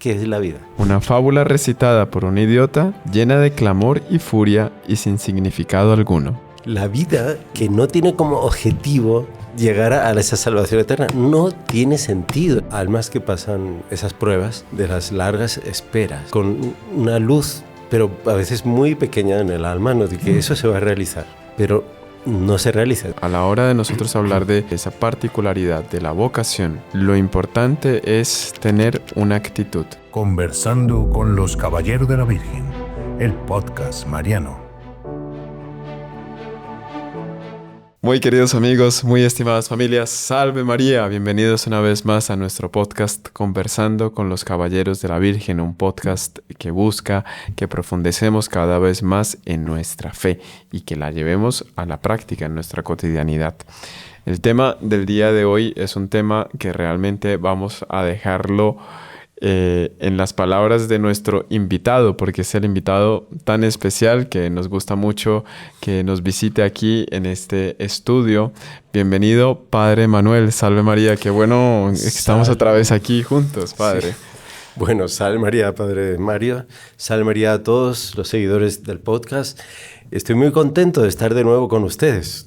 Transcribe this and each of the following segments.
¿Qué es la vida? Una fábula recitada por un idiota, llena de clamor y furia y sin significado alguno. La vida que no tiene como objetivo llegar a esa salvación eterna no tiene sentido. Almas que pasan esas pruebas de las largas esperas con una luz, pero a veces muy pequeña en el alma, ¿no? De que eso se va a realizar, pero no se realiza. A la hora de nosotros hablar de esa particularidad de la vocación, lo importante es tener una actitud. Conversando con los Caballeros de la Virgen, el podcast mariano. Muy queridos amigos, muy estimadas familias, ¡Salve María! Bienvenidos una vez más a nuestro podcast Conversando con los Caballeros de la Virgen, un podcast que busca que profundicemos cada vez más en nuestra fe y que la llevemos a la práctica en nuestra cotidianidad. El tema del día de hoy es un tema que realmente vamos a dejarlo en las palabras de nuestro invitado, porque es el invitado tan especial que nos gusta mucho que nos visite aquí en este estudio. Bienvenido, Padre Manuel. Salve María, qué bueno que estamos otra vez aquí juntos, Padre. Sí. Bueno, salve María, Padre Mario. Salve María a todos los seguidores del podcast. Estoy muy contento de estar de nuevo con ustedes,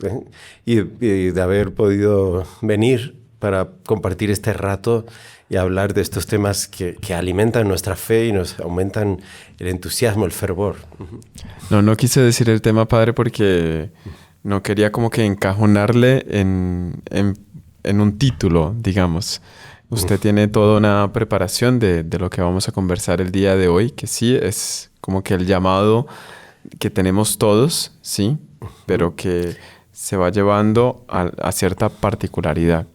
y de haber podido venir para compartir este rato y hablar de estos temas que alimentan nuestra fe y nos aumentan el entusiasmo, el fervor. No quise decir el tema, Padre, porque no quería como que encajonarle en un título, digamos. Usted tiene toda una preparación de lo que vamos a conversar el día de hoy, que sí es como que el llamado que tenemos todos, sí, pero que se va llevando a cierta particularidad,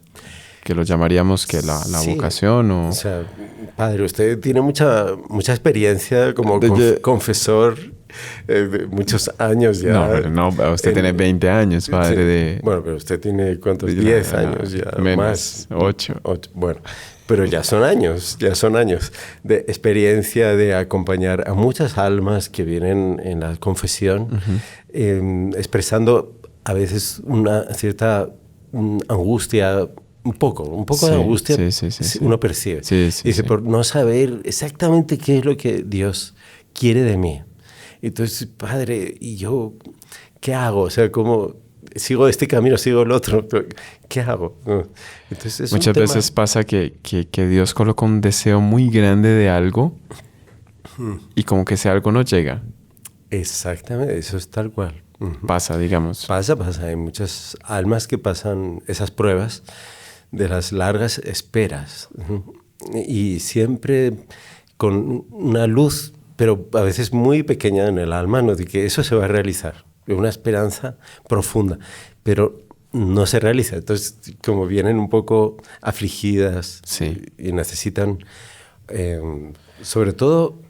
que lo llamaríamos que la sí, vocación o... O sea, Padre, usted tiene mucha experiencia como confesor de muchos años ya. No, usted tiene 20 años, Padre, sí. de... Bueno, pero usted tiene, ¿cuántos? 10 años ya. Menos, más. 8. Bueno, pero ya son años de experiencia de acompañar a muchas almas que vienen en la confesión, expresando a veces una cierta angustia, un poco sí, de angustia, sí. uno percibe. Dice, por no saber exactamente qué es lo que Dios quiere de mí. Entonces, Padre, ¿y yo qué hago? O sea, ¿cómo sigo este camino, sigo el otro? ¿Qué hago? Entonces, muchas veces pasa que Dios coloca un deseo muy grande de algo y como que ese algo no llega. Exactamente, eso es tal cual. Pasa, digamos. Pasa. Hay muchas almas que pasan esas pruebas de las largas esperas. Y siempre con una luz, pero a veces muy pequeña en el alma, ¿no? De que eso se va a realizar. Una esperanza profunda, pero no se realiza. Entonces, como vienen un poco afligidas, sí, y necesitan, sobre todo,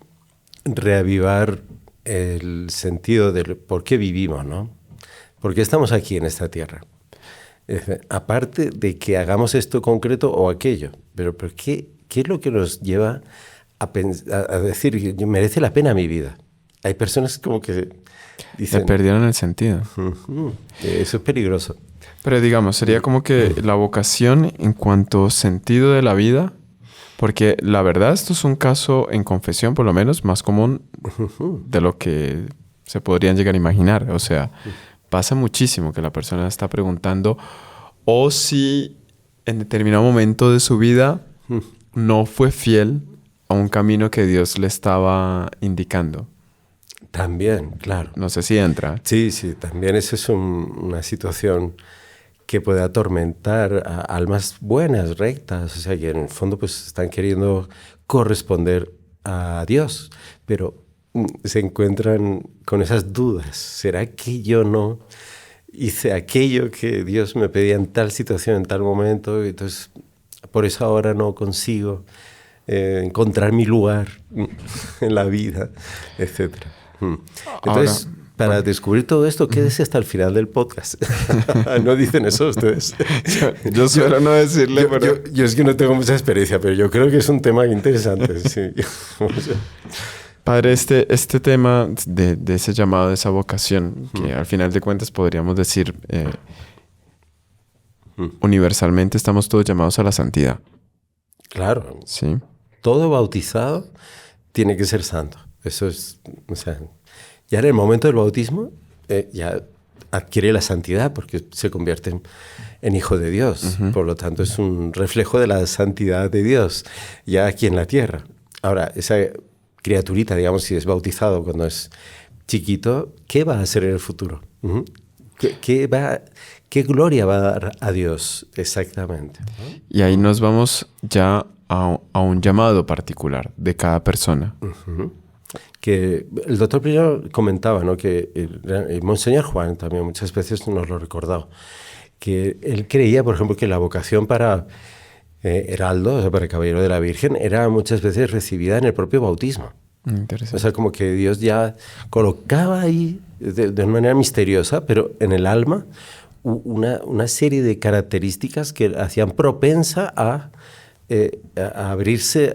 reavivar el sentido de por qué vivimos, ¿no? ¿Por qué estamos aquí en esta tierra? Aparte de que hagamos esto concreto o aquello, pero ¿qué es lo que nos lleva a decir que merece la pena mi vida? Hay personas como que dicen... Le perdieron el sentido. Eso es peligroso. Pero digamos, sería como que la vocación en cuanto sentido de la vida, porque la verdad esto es un caso en confesión por lo menos más común de lo que se podrían llegar a imaginar. O sea, pasa muchísimo que la persona está preguntando o si en determinado momento de su vida no fue fiel a un camino que Dios le estaba indicando. También, claro. No sé si entra. Sí, también eso es una situación que puede atormentar a almas buenas, rectas, o sea, que en el fondo pues están queriendo corresponder a Dios, pero se encuentran con esas dudas. ¿Será que yo no hice aquello que Dios me pedía en tal situación, en tal momento? Entonces, por eso ahora no consigo encontrar mi lugar en la vida, etc. Entonces, para descubrir todo esto, quédese hasta el final del podcast. ¿No dicen eso ustedes? Yo suelo no decirle, pero... Yo es que no tengo mucha experiencia, pero yo creo que es un tema interesante. Sí. Padre, este tema de ese llamado, de esa vocación, que al final de cuentas podríamos decir, universalmente estamos todos llamados a la santidad. Claro. Sí. todo bautizado tiene que ser santo. Eso es, o sea, ya en el momento del bautismo ya adquiere la santidad porque se convierte en hijo de Dios. Uh-huh. Por lo tanto, es un reflejo de la santidad de Dios ya aquí en la tierra. Ahora, esa criaturita, digamos, si es bautizado cuando es chiquito, ¿qué va a hacer en el futuro? Uh-huh. ¿Qué gloria va a dar a Dios exactamente? Y ahí nos vamos ya a un llamado particular de cada persona. Uh-huh. Que el doctor primero comentaba, ¿no? Que el Monseñor Juan también muchas veces nos lo recordaba, que él creía, por ejemplo, que la vocación para heraldo, o sea, para caballero de la Virgen, era muchas veces recibida en el propio bautismo. Interesante. O sea, como que Dios ya colocaba ahí de una manera misteriosa, pero en el alma, una serie de características que hacían propensa a abrirse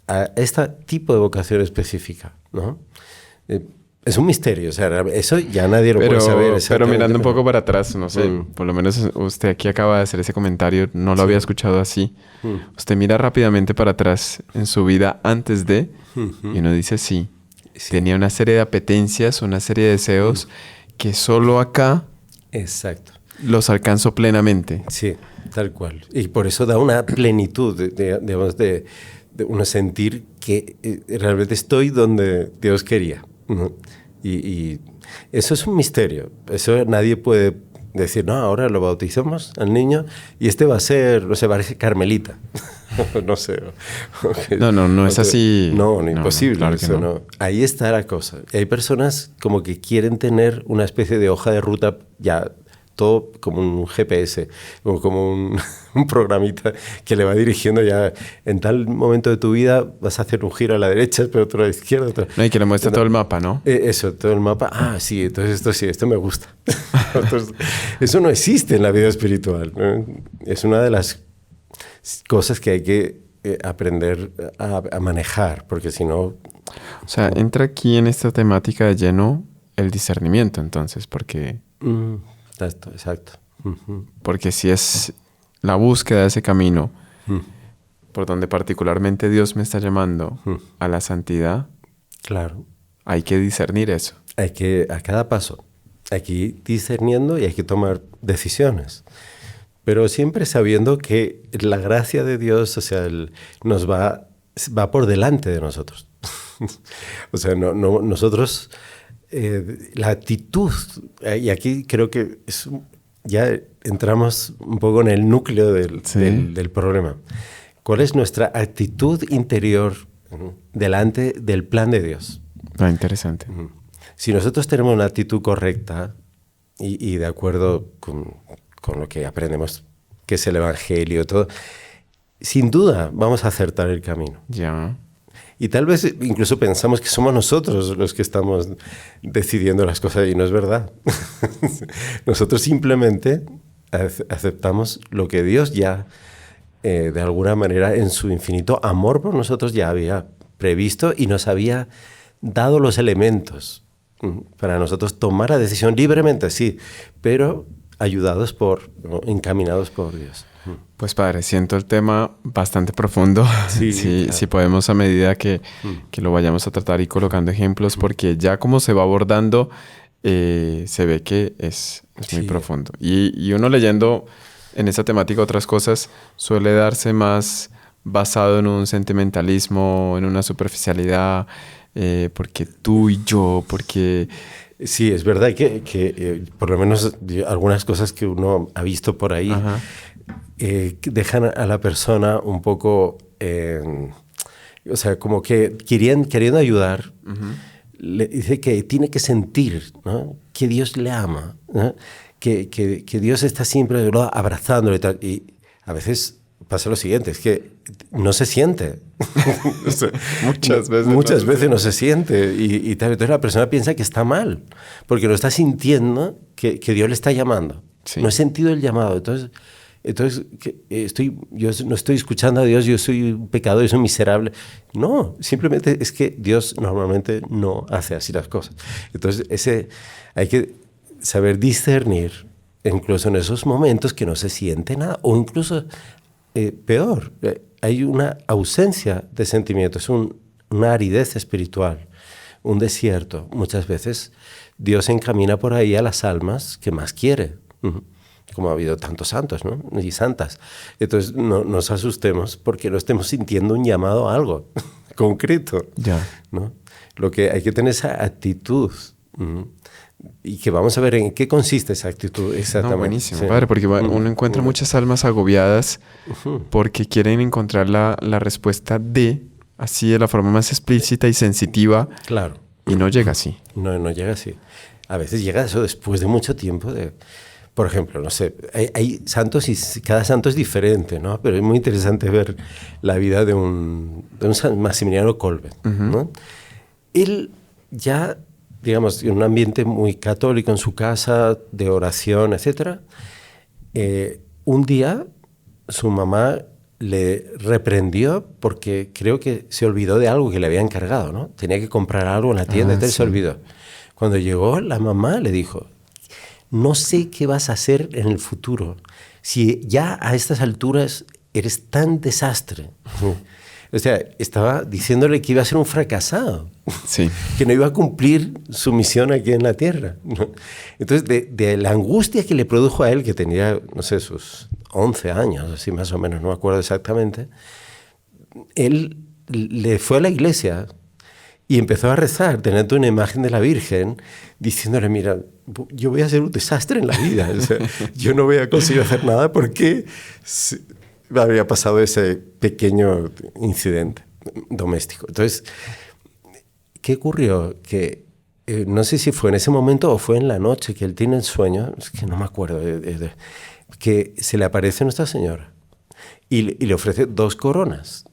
a este tipo de vocación específica, ¿no? Es un misterio, o sea, eso ya nadie lo puede saber. Pero mirando un poco para atrás, no sé, por lo menos usted aquí acaba de hacer ese comentario, no lo había escuchado así. Usted mira rápidamente para atrás en su vida antes de, y uno dice sí, tenía una serie de apetencias, una serie de deseos que solo acá exacto los alcanzó plenamente. Sí, tal cual. Y por eso da una plenitud, digamos, de uno sentir que realmente estoy donde Dios quería. Y eso es un misterio. Eso nadie puede decir, no, ahora lo bautizamos al niño y este va a ser, no sé, parece Carmelita. No sé. No es así. No, imposible. Claro eso, no. Ahí está la cosa. Y hay personas como que quieren tener una especie de hoja de ruta ya todo como un GPS, como un programita que le va dirigiendo ya en tal momento de tu vida vas a hacer un giro a la derecha, pero otro a la izquierda. Otro... No, y que le muestra todo el mapa, ¿no? Eso, todo el mapa. Ah, sí, entonces esto sí, esto me gusta. Entonces, eso no existe en la vida espiritual, ¿no? Es una de las cosas que hay que aprender a manejar, porque si no... O sea, entra aquí en esta temática de lleno el discernimiento, entonces, porque... Exacto. Uh-huh. Porque si es la búsqueda de ese camino por donde particularmente Dios me está llamando a la santidad, claro, hay que discernir eso. Hay que, a cada paso, hay que ir discerniendo y hay que tomar decisiones. Pero siempre sabiendo que la gracia de Dios, o sea, nos va por delante de nosotros. O sea, nosotros... la actitud, y aquí creo que ya entramos un poco en el núcleo del problema. ¿Cuál es nuestra actitud interior delante del plan de Dios? Ah, interesante. Si nosotros tenemos una actitud correcta y de acuerdo con lo que aprendemos, que es el Evangelio, todo, sin duda vamos a acertar el camino. Ya. Y tal vez incluso pensamos que somos nosotros los que estamos decidiendo las cosas y no es verdad. Nosotros simplemente aceptamos lo que Dios ya, de alguna manera, en su infinito amor por nosotros ya había previsto y nos había dado los elementos para nosotros tomar la decisión libremente, sí, pero ayudados encaminados por Dios. Pues padre, siento el tema bastante profundo. Sí, si podemos a medida que lo vayamos a tratar y colocando ejemplos, porque ya como se va abordando, se ve que es muy profundo. Y uno leyendo en esa temática otras cosas suele darse más basado en un sentimentalismo, en una superficialidad, porque tú y yo, porque... Sí, es verdad que por lo menos algunas cosas que uno ha visto por ahí dejan a la persona un poco, o sea, como que queriendo ayudar, le dice que tiene que sentir, ¿no?, que Dios le ama, ¿no?, que Dios está siempre abrazándole y tal. Y a veces pasa lo siguiente, es que no se siente. O sea, muchas veces no se siente y tal. Entonces la persona piensa que está mal, porque no está sintiendo que Dios le está llamando. Sí. No he sentido el llamado. Entonces yo no estoy escuchando a Dios, yo soy un pecador, yo soy miserable. No, simplemente es que Dios normalmente no hace así las cosas. Entonces hay que saber discernir, incluso en esos momentos que no se siente nada, o incluso peor. Hay una ausencia de sentimientos, una aridez espiritual, un desierto. Muchas veces Dios encamina por ahí a las almas que más quiere. Como ha habido tantos santos, ¿no? Y santas. Entonces no nos asustemos porque no estemos sintiendo un llamado a algo concreto. Ya. ¿No? Lo que hay que tener esa actitud. Y que vamos a ver en qué consiste esa actitud exactamente. No, buenísimo, padre, porque uno encuentra muchas almas agobiadas porque quieren encontrar la respuesta así de la forma más explícita y sensitiva. Claro. Y no llega así. No llega así. A veces llega eso después de mucho tiempo. Por ejemplo, no sé, hay santos y cada santo es diferente, ¿no? Pero es muy interesante ver la vida de un San Maximiliano Kolbe, ¿no? Él ya, digamos, en un ambiente muy católico en su casa, de oración, etc. Un día su mamá le reprendió porque creo que se olvidó de algo que le había encargado, ¿no? Tenía que comprar algo en la tienda, entonces se olvidó. Cuando llegó, la mamá le dijo: no sé qué vas a hacer en el futuro si ya a estas alturas eres tan desastre. O sea, estaba diciéndole que iba a ser un fracasado, sí. Que no iba a cumplir su misión aquí en la tierra. Entonces, de la angustia que le produjo a él, que tenía, no sé, sus 11 años, así más o menos, no me acuerdo exactamente, él le fue a la iglesia y empezó a rezar, teniendo una imagen de la Virgen, diciéndole: mira, yo voy a ser un desastre en la vida. O sea, yo no voy a conseguir hacer nada porque había pasado ese pequeño incidente doméstico. Entonces, ¿qué ocurrió? Que no sé si fue en ese momento o fue en la noche que él tiene el sueño, es que no me acuerdo, que se le aparece Nuestra Señora y le ofrece 2 coronas.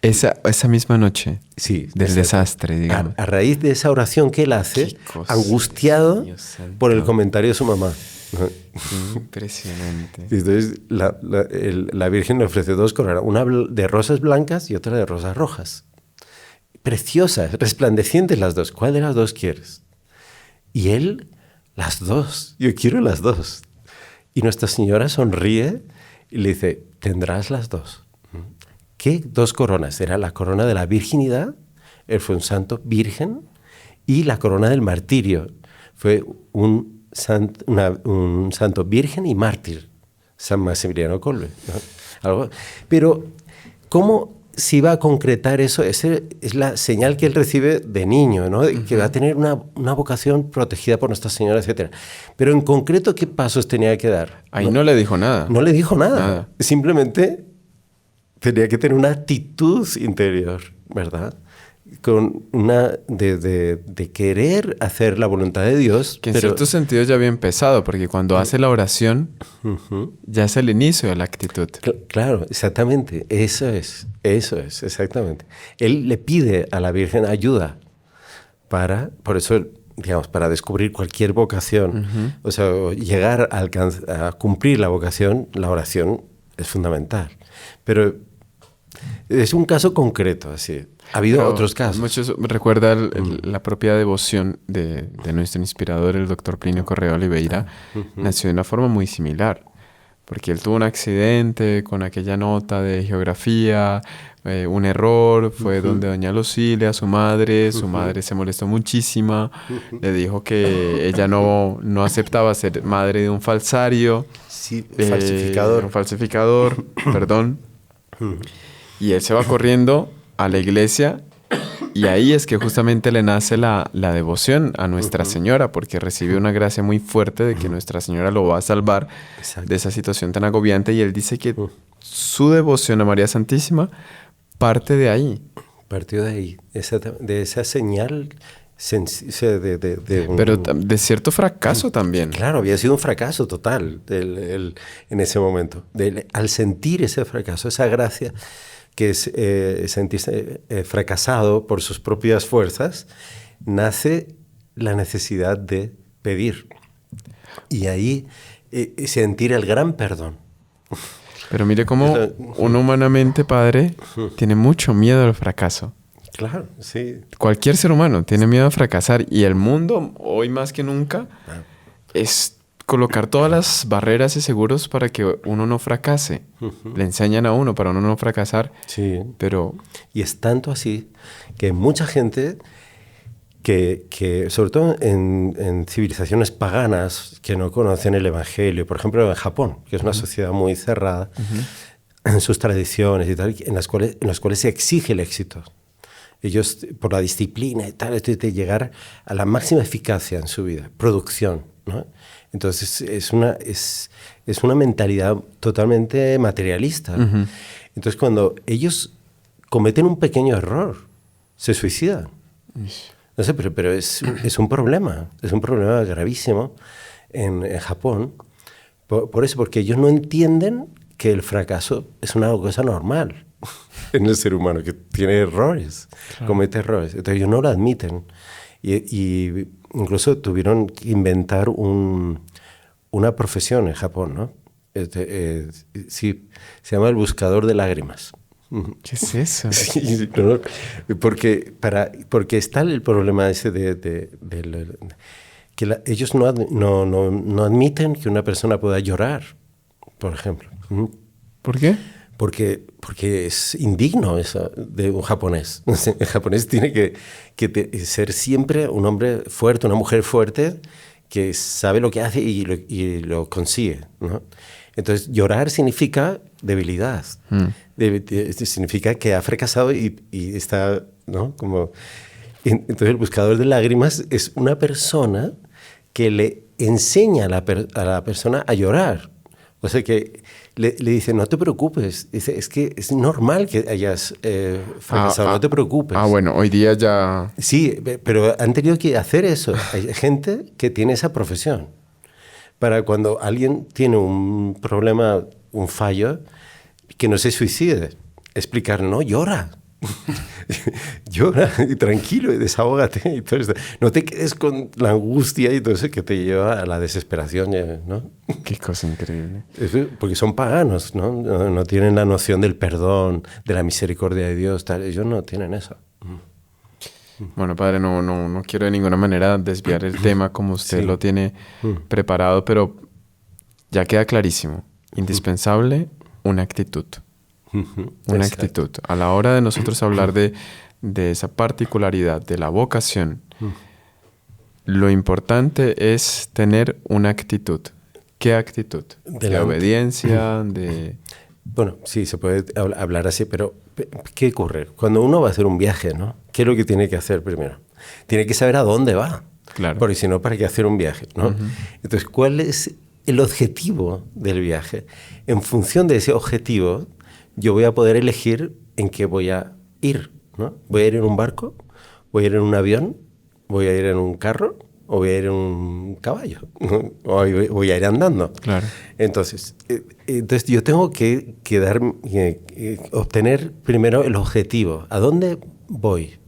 Esa misma noche. Sí, del desastre, digamos. A raíz de esa oración que él hace, angustiado por el comentario de su mamá. Impresionante. Entonces la Virgen le ofrece 2 coronas, una de rosas blancas y otra de rosas rojas. Preciosas, resplandecientes las 2. ¿Cuál de las 2 quieres? Y él, las 2. Yo quiero las 2. Y Nuestra Señora sonríe y le dice: tendrás las 2. ¿Qué 2 coronas? Era la corona de la virginidad, él fue un santo virgen, y la corona del martirio. Fue un santo virgen y mártir, San Maximiliano Kolbe, ¿no? Pero, ¿cómo se iba a concretar eso? Esa es la señal que él recibe de niño, ¿no? Que va a tener una vocación protegida por Nuestra Señora, etc. Pero en concreto, ¿qué pasos tenía que dar? Ahí no le dijo nada. No le dijo nada. Simplemente tenía que tener una actitud interior, ¿verdad? Con una de querer hacer la voluntad de Dios. Que en cierto sentido ya había empezado, porque cuando hace la oración, ya es el inicio de la actitud. Claro, exactamente. Eso es, exactamente. Él le pide a la Virgen ayuda por eso, digamos, para descubrir cualquier vocación, o sea, llegar a cumplir la vocación, la oración es fundamental. Pero es un caso concreto, así. Ha habido otros casos. Muchos recuerdan la propia devoción de nuestro inspirador, el doctor Plinio Correa Oliveira. Nació de una forma muy similar, porque él tuvo un accidente con aquella nota de geografía, un error, fue donde doña Lucila, su madre se molestó muchísimo, le dijo que ella no aceptaba ser madre de un falsario. Sí, falsificador. Un falsificador, perdón. Y él se va corriendo a la iglesia y ahí es que justamente le nace la devoción a Nuestra Señora, porque recibe una gracia muy fuerte de que Nuestra Señora lo va a salvar de esa situación tan agobiante, y él dice que su devoción a María Santísima parte de ahí. Partió de ahí, de esa señal pero de cierto fracaso también. Claro, había sido un fracaso total en ese momento. Al sentir ese fracaso, esa gracia que es sentirse fracasado por sus propias fuerzas, nace la necesidad de pedir. Y ahí sentir el gran perdón. Pero mire cómo uno humanamente, padre, tiene mucho miedo al fracaso. Claro, sí. Cualquier ser humano tiene miedo a fracasar, y el mundo, hoy más que nunca, es colocar todas las barreras y seguros para que uno no fracase. Le enseñan a uno para uno no fracasar. Sí. Pero... Y es tanto así que mucha gente que sobre todo en civilizaciones paganas que no conocen el Evangelio, por ejemplo en Japón, que es una sociedad muy cerrada en sus tradiciones y tal, en las cuales se exige el éxito. Ellos, por la disciplina y tal, de llegar a la máxima eficacia en su vida, producción, ¿no? Entonces es una mentalidad totalmente materialista. Entonces cuando ellos cometen un pequeño error, se suicidan. No sé, pero es un problema gravísimo en Japón. Por eso, porque ellos no entienden que el fracaso es una cosa normal en el ser humano, que tiene errores, comete errores. Entonces ellos no lo admiten. Y incluso tuvieron que inventar una profesión en Japón, ¿no? Sí, se llama el buscador de lágrimas. ¿Qué es eso? Sí, no, porque está el problema ese que ellos no admiten que una persona pueda llorar, por ejemplo. ¿Por qué? Porque es indigno eso de un japonés. El japonés tiene que ser siempre un hombre fuerte, una mujer fuerte que sabe lo que hace y lo consigue, ¿no? Entonces, llorar significa debilidad. Significa que ha fracasado y está, ¿no? Entonces, el buscador de lágrimas es una persona que le enseña a la persona a llorar. O sea, que le dice, no te preocupes. Dice, es que es normal que hayas fracasado, no te preocupes. Bueno, hoy día ya... Sí, pero han tenido que hacer eso. Hay gente que tiene esa profesión. Para cuando alguien tiene un problema, un fallo, que no se suicide. Explicar, no, llora. Llora y tranquilo y desahógate. Y todo esto. No te quedes con la angustia y todo eso que te lleva a la desesperación, ¿no? Qué cosa increíble. Porque son paganos, ¿no? No tienen la noción del perdón, de la misericordia de Dios. Tal. Ellos no tienen eso. Bueno, padre, no quiero de ninguna manera desviar el tema como usted lo tiene preparado, pero ya queda clarísimo. Indispensable una actitud. Una actitud. A la hora de nosotros hablar de esa particularidad, de la vocación, lo importante es tener una actitud. ¿Qué actitud? De obediencia, de... Bueno, sí, se puede hablar así, pero ¿qué ocurre? Cuando uno va a hacer un viaje, ¿no? ¿Qué es lo que tiene que hacer primero? Tiene que saber a dónde va. Claro. Porque si no, ¿para qué hacer un viaje, no? Entonces, ¿cuál es el objetivo del viaje? En función de ese objetivo, yo voy a poder elegir en qué voy a ir, ¿no? ¿Voy a ir en un barco? ¿Voy a ir en un avión? ¿Voy a ir en un carro? ¿O voy a ir en un caballo? ¿O voy a ir andando? Claro. Entonces yo tengo que obtener primero el objetivo. ¿A dónde voy?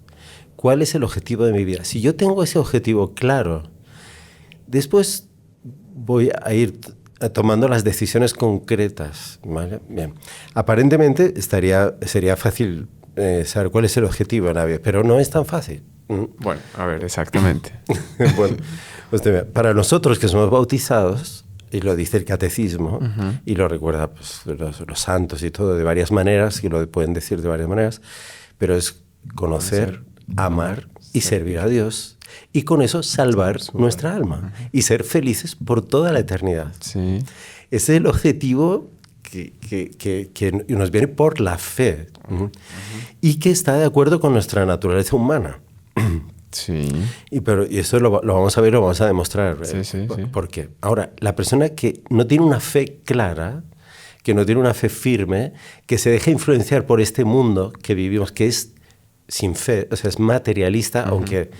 ¿Cuál es el objetivo de mi vida? Si yo tengo ese objetivo claro, después voy a ir tomando las decisiones concretas, ¿vale? Bien. Aparentemente sería fácil saber cuál es el objetivo de la vida, pero no es tan fácil. Bueno, a ver, exactamente. Bueno, para nosotros que somos bautizados, y lo dice el catecismo, y lo recuerda pues, los santos y todo de varias maneras, y lo pueden decir de varias maneras, pero es conocer, amar y servir a Dios, y con eso salvar nuestra alma y ser felices por toda la eternidad. Sí. Ese es el objetivo que nos viene por la fe y que está de acuerdo con nuestra naturaleza humana. Sí. Y eso lo vamos a ver, lo vamos a demostrar. Sí. ¿Por qué? Ahora, la persona que no tiene una fe clara, que no tiene una fe firme, que se deja influenciar por este mundo que vivimos, que es sin fe, o sea, es materialista, aunque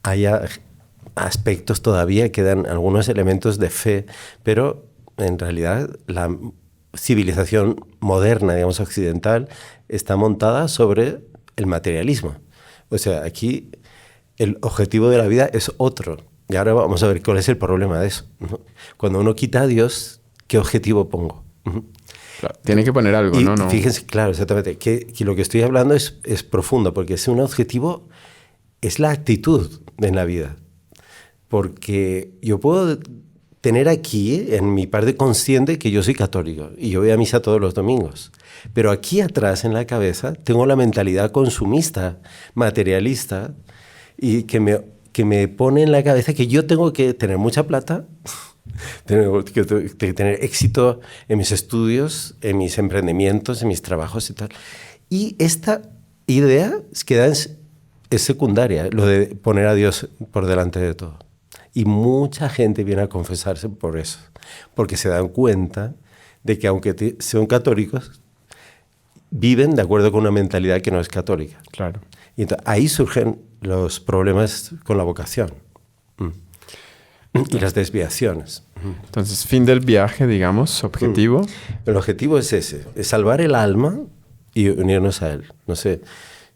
haya aspectos todavía que dan algunos elementos de fe, pero en realidad la civilización moderna, digamos occidental, está montada sobre el materialismo. O sea, aquí el objetivo de la vida es otro. Y ahora vamos a ver cuál es el problema de eso, ¿no? Cuando uno quita a Dios, ¿qué objetivo pongo? Claro, tiene que poner algo, ¿no? Fíjense, claro, exactamente, que lo que estoy hablando es profundo, porque es un objetivo, es la actitud en la vida. Porque yo puedo tener aquí en mi parte consciente que yo soy católico y yo voy a misa todos los domingos. Pero aquí atrás en la cabeza tengo la mentalidad consumista, materialista, y que me pone en la cabeza que yo tengo que tener mucha plata, tengo que tener éxito en mis estudios, en mis emprendimientos, en mis trabajos y tal. Y esta idea es secundaria, lo de poner a Dios por delante de todo. Y mucha gente viene a confesarse por eso, porque se dan cuenta de que aunque sean católicos, viven de acuerdo con una mentalidad que no es católica. Claro. Y entonces, ahí surgen los problemas con la vocación y las desviaciones. Entonces, fin del viaje, digamos, objetivo. El objetivo es ese, es salvar el alma y unirnos a él. No sé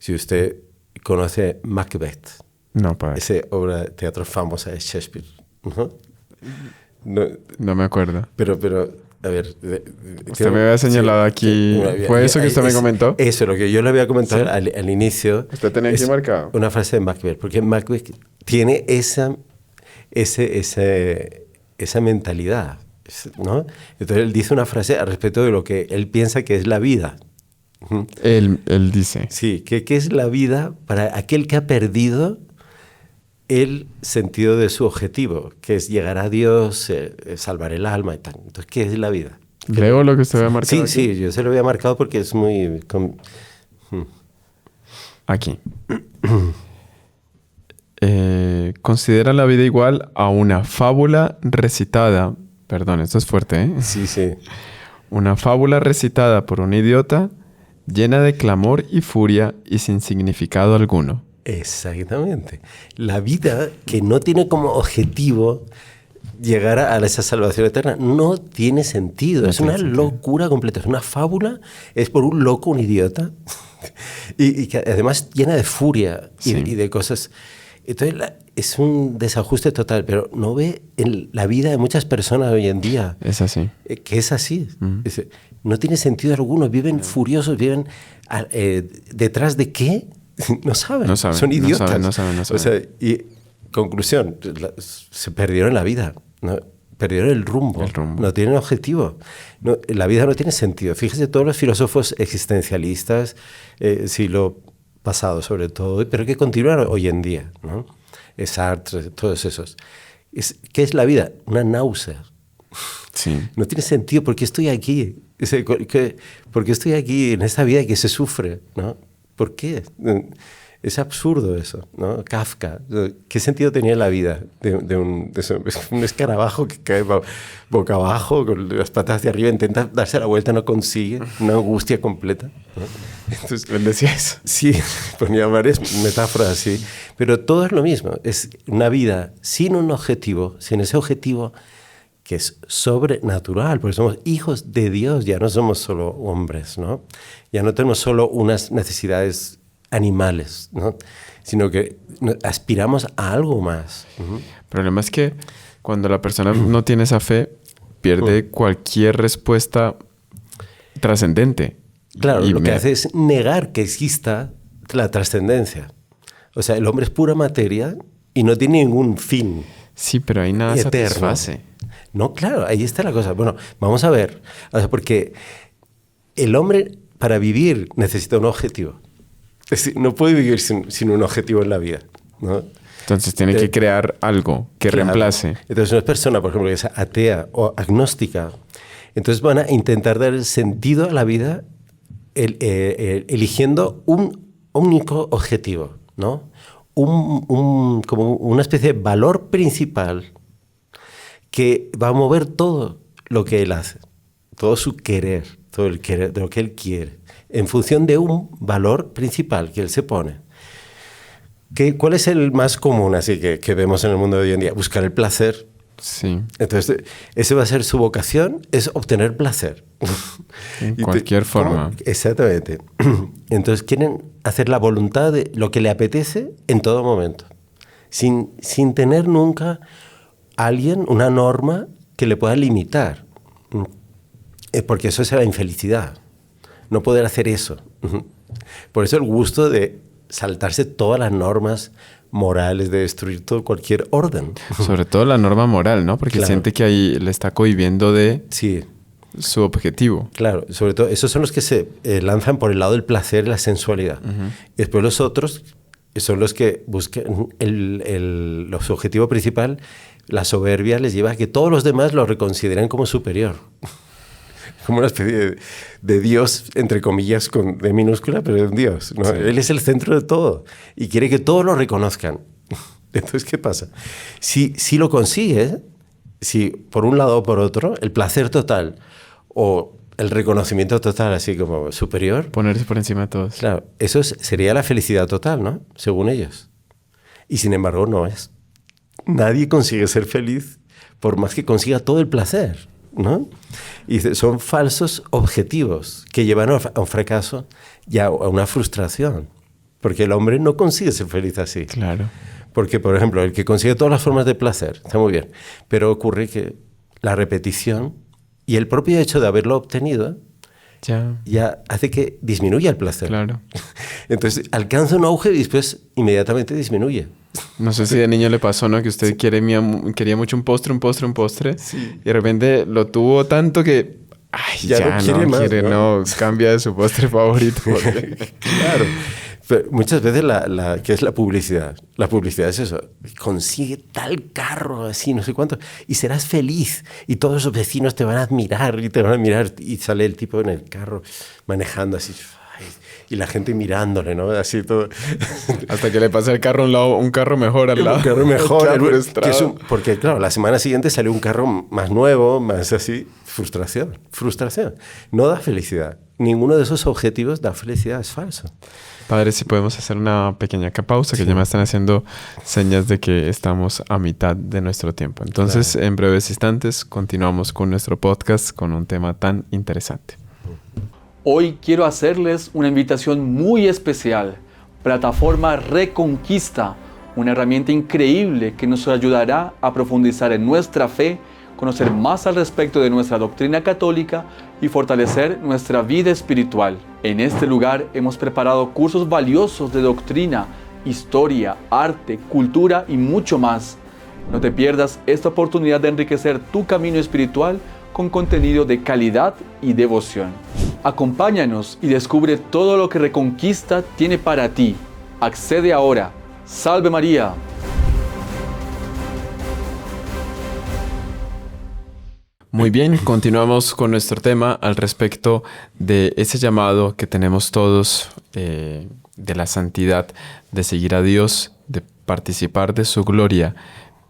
si usted conoce Macbeth. No, para. Esa obra de teatro famosa de Shakespeare. ¿No? No me acuerdo. Pero, a ver... Usted me había señalado aquí... ¿Fue eso que usted me comentó? Eso, lo que yo le había comentado al inicio. ¿Usted tenía aquí marcado? Una frase de Macbeth, porque Macbeth tiene esa mentalidad, ¿no? Entonces él dice una frase al respecto de lo que él piensa que es la vida. Él dice. Sí, ¿qué es la vida para aquel que ha perdido el sentido de su objetivo, que es llegar a Dios, salvar el alma y tal? Entonces, ¿qué es la vida? ¿Leo lo que usted había marcado? Sí, yo se lo había marcado porque es muy... Aquí. Considera la vida igual a una fábula recitada. Perdón, esto es fuerte, ¿eh? Sí. Una fábula recitada por un idiota, llena de clamor y furia y sin significado alguno. Exactamente. La vida que no tiene como objetivo llegar a esa salvación eterna no tiene sentido. Es una locura completa. Es una fábula. Es por un loco, un idiota. y que además llena de furia y de cosas. Entonces es un desajuste total. Pero no ve en la vida de muchas personas hoy en día. Es así. Que es así. No tiene sentido alguno. Viven furiosos. Viven detrás de qué. No saben, son idiotas. No saben. O sea, y conclusión, se perdieron la vida, ¿no? Perdieron el rumbo. No tienen objetivo. No, la vida no tiene sentido. Fíjese, todos los filósofos existencialistas, siglo pasado sobre todo, pero que continúan hoy en día, ¿no? Sartre, todos esos. ¿Qué es la vida? Una náusea. Sí. No tiene sentido. ¿Por qué estoy aquí? ¿Por qué estoy aquí en esta vida que se sufre, ¿no? ¿Por qué? Es absurdo eso, ¿no? Kafka. ¿Qué sentido tenía la vida de un escarabajo que cae boca abajo, con las patas de arriba, intenta darse la vuelta, no consigue? Una angustia completa, ¿no? Entonces, él decía eso. Sí, ponía varias metáforas así. Pero todo es lo mismo. Es una vida sin un objetivo, sin ese objetivo que es sobrenatural, porque somos hijos de Dios, ya no somos solo hombres, ¿no? Ya no tenemos solo unas necesidades animales, ¿no? Sino que aspiramos a algo más. El problema es que cuando la persona no tiene esa fe, pierde cualquier respuesta trascendente. Claro, lo que hace es negar que exista la trascendencia. O sea, el hombre es pura materia y no tiene ningún fin. Sí, pero ahí nada eterno. Satisface. No, claro, ahí está la cosa. Bueno, vamos a ver. O sea, porque el hombre para vivir necesita un objetivo. Es decir, no puede vivir sin un objetivo en la vida, ¿no? Entonces tiene que crear algo que reemplace. Entonces una persona, por ejemplo, que es atea o agnóstica, entonces van a intentar dar el sentido a la vida eligiendo un único objetivo, ¿no? Como una especie de valor principal que va a mover todo lo que él hace, todo su querer, todo el querer, de lo que él quiere, en función de un valor principal que él se pone. ¿Cuál es el más común así que vemos en el mundo de hoy en día? Buscar el placer. Sí. Entonces, ese va a ser su vocación, es obtener placer. En cualquier forma. Exactamente. Entonces, quieren hacer la voluntad de lo que le apetece en todo momento, sin tener nunca alguien, una norma que le pueda limitar. Porque eso es la infelicidad. No poder hacer eso. Por eso el gusto de saltarse todas las normas morales de destruir todo cualquier orden. Sobre todo la norma moral, ¿no? Porque Claro. siente que ahí le está cohibiendo de Sí, su objetivo. claro. Sobre todo, esos son los que se lanzan por el lado del placer y la sensualidad. Y después los otros son los que buscan su objetivo principal. La soberbia les lleva a que todos los demás lo reconsideren como superior. Como una especie de Dios, entre comillas, de minúscula, pero de un Dios, ¿no? Sí. Él es el centro de todo y quiere que todos lo reconozcan. Entonces, ¿qué pasa? Si lo consigue, si por un lado o por otro, el placer total o el reconocimiento total, así como superior, Ponerse por encima de todos. claro, eso sería la felicidad total, ¿no? Según ellos. Y sin embargo, no es. Nadie consigue ser feliz por más que consiga todo el placer, ¿no? Y son falsos objetivos que llevan a un fracaso y a una frustración. Porque el hombre no consigue ser feliz así. Claro. Porque, por ejemplo, el que consigue todas las formas de placer, está muy bien, pero ocurre que la repetición y el propio hecho de haberlo obtenido ya hace que disminuya el placer. Claro. Entonces alcanza un auge y después inmediatamente disminuye. No sé si de niño le pasó, ¿no? Que usted quería mucho un postre. Sí. Y de repente lo tuvo tanto que... Ay, Ya no quiere más, ¿no? Cambia de su postre favorito. Claro. Pero muchas veces ¿qué es la publicidad? La publicidad es eso. Consigue tal carro, así, no sé cuánto, y serás feliz. Y todos los vecinos te van a admirar y te van a mirar. Y sale el tipo en el carro manejando así. Ay, y la gente mirándole, ¿no? Así todo. Hasta que le pasa el carro a un lado, un carro mejor al lado. Un carro mejor. Qué frustrado. Porque, claro, la semana siguiente salió un carro más nuevo, más así. Frustración. No da felicidad. Ninguno de esos objetivos da felicidad, es falso. Padre, si podemos hacer una pequeña pausa, que ya me están haciendo señas de que estamos a mitad de nuestro tiempo. Entonces, Claro. En breves instantes, continuamos con nuestro podcast con un tema tan interesante. Hoy quiero hacerles una invitación muy especial. Plataforma Reconquista, una herramienta increíble que nos ayudará a profundizar en nuestra fe, conocer más al respecto de nuestra doctrina católica y fortalecer nuestra vida espiritual. En este lugar hemos preparado cursos valiosos de doctrina, historia, arte, cultura y mucho más. No te pierdas esta oportunidad de enriquecer tu camino espiritual con contenido de calidad y devoción. Acompáñanos y descubre todo lo que Reconquista tiene para ti. Accede ahora. ¡Salve María! Muy bien, continuamos con nuestro tema al respecto de ese llamado que tenemos todos de la santidad, de seguir a Dios, de participar de su gloria,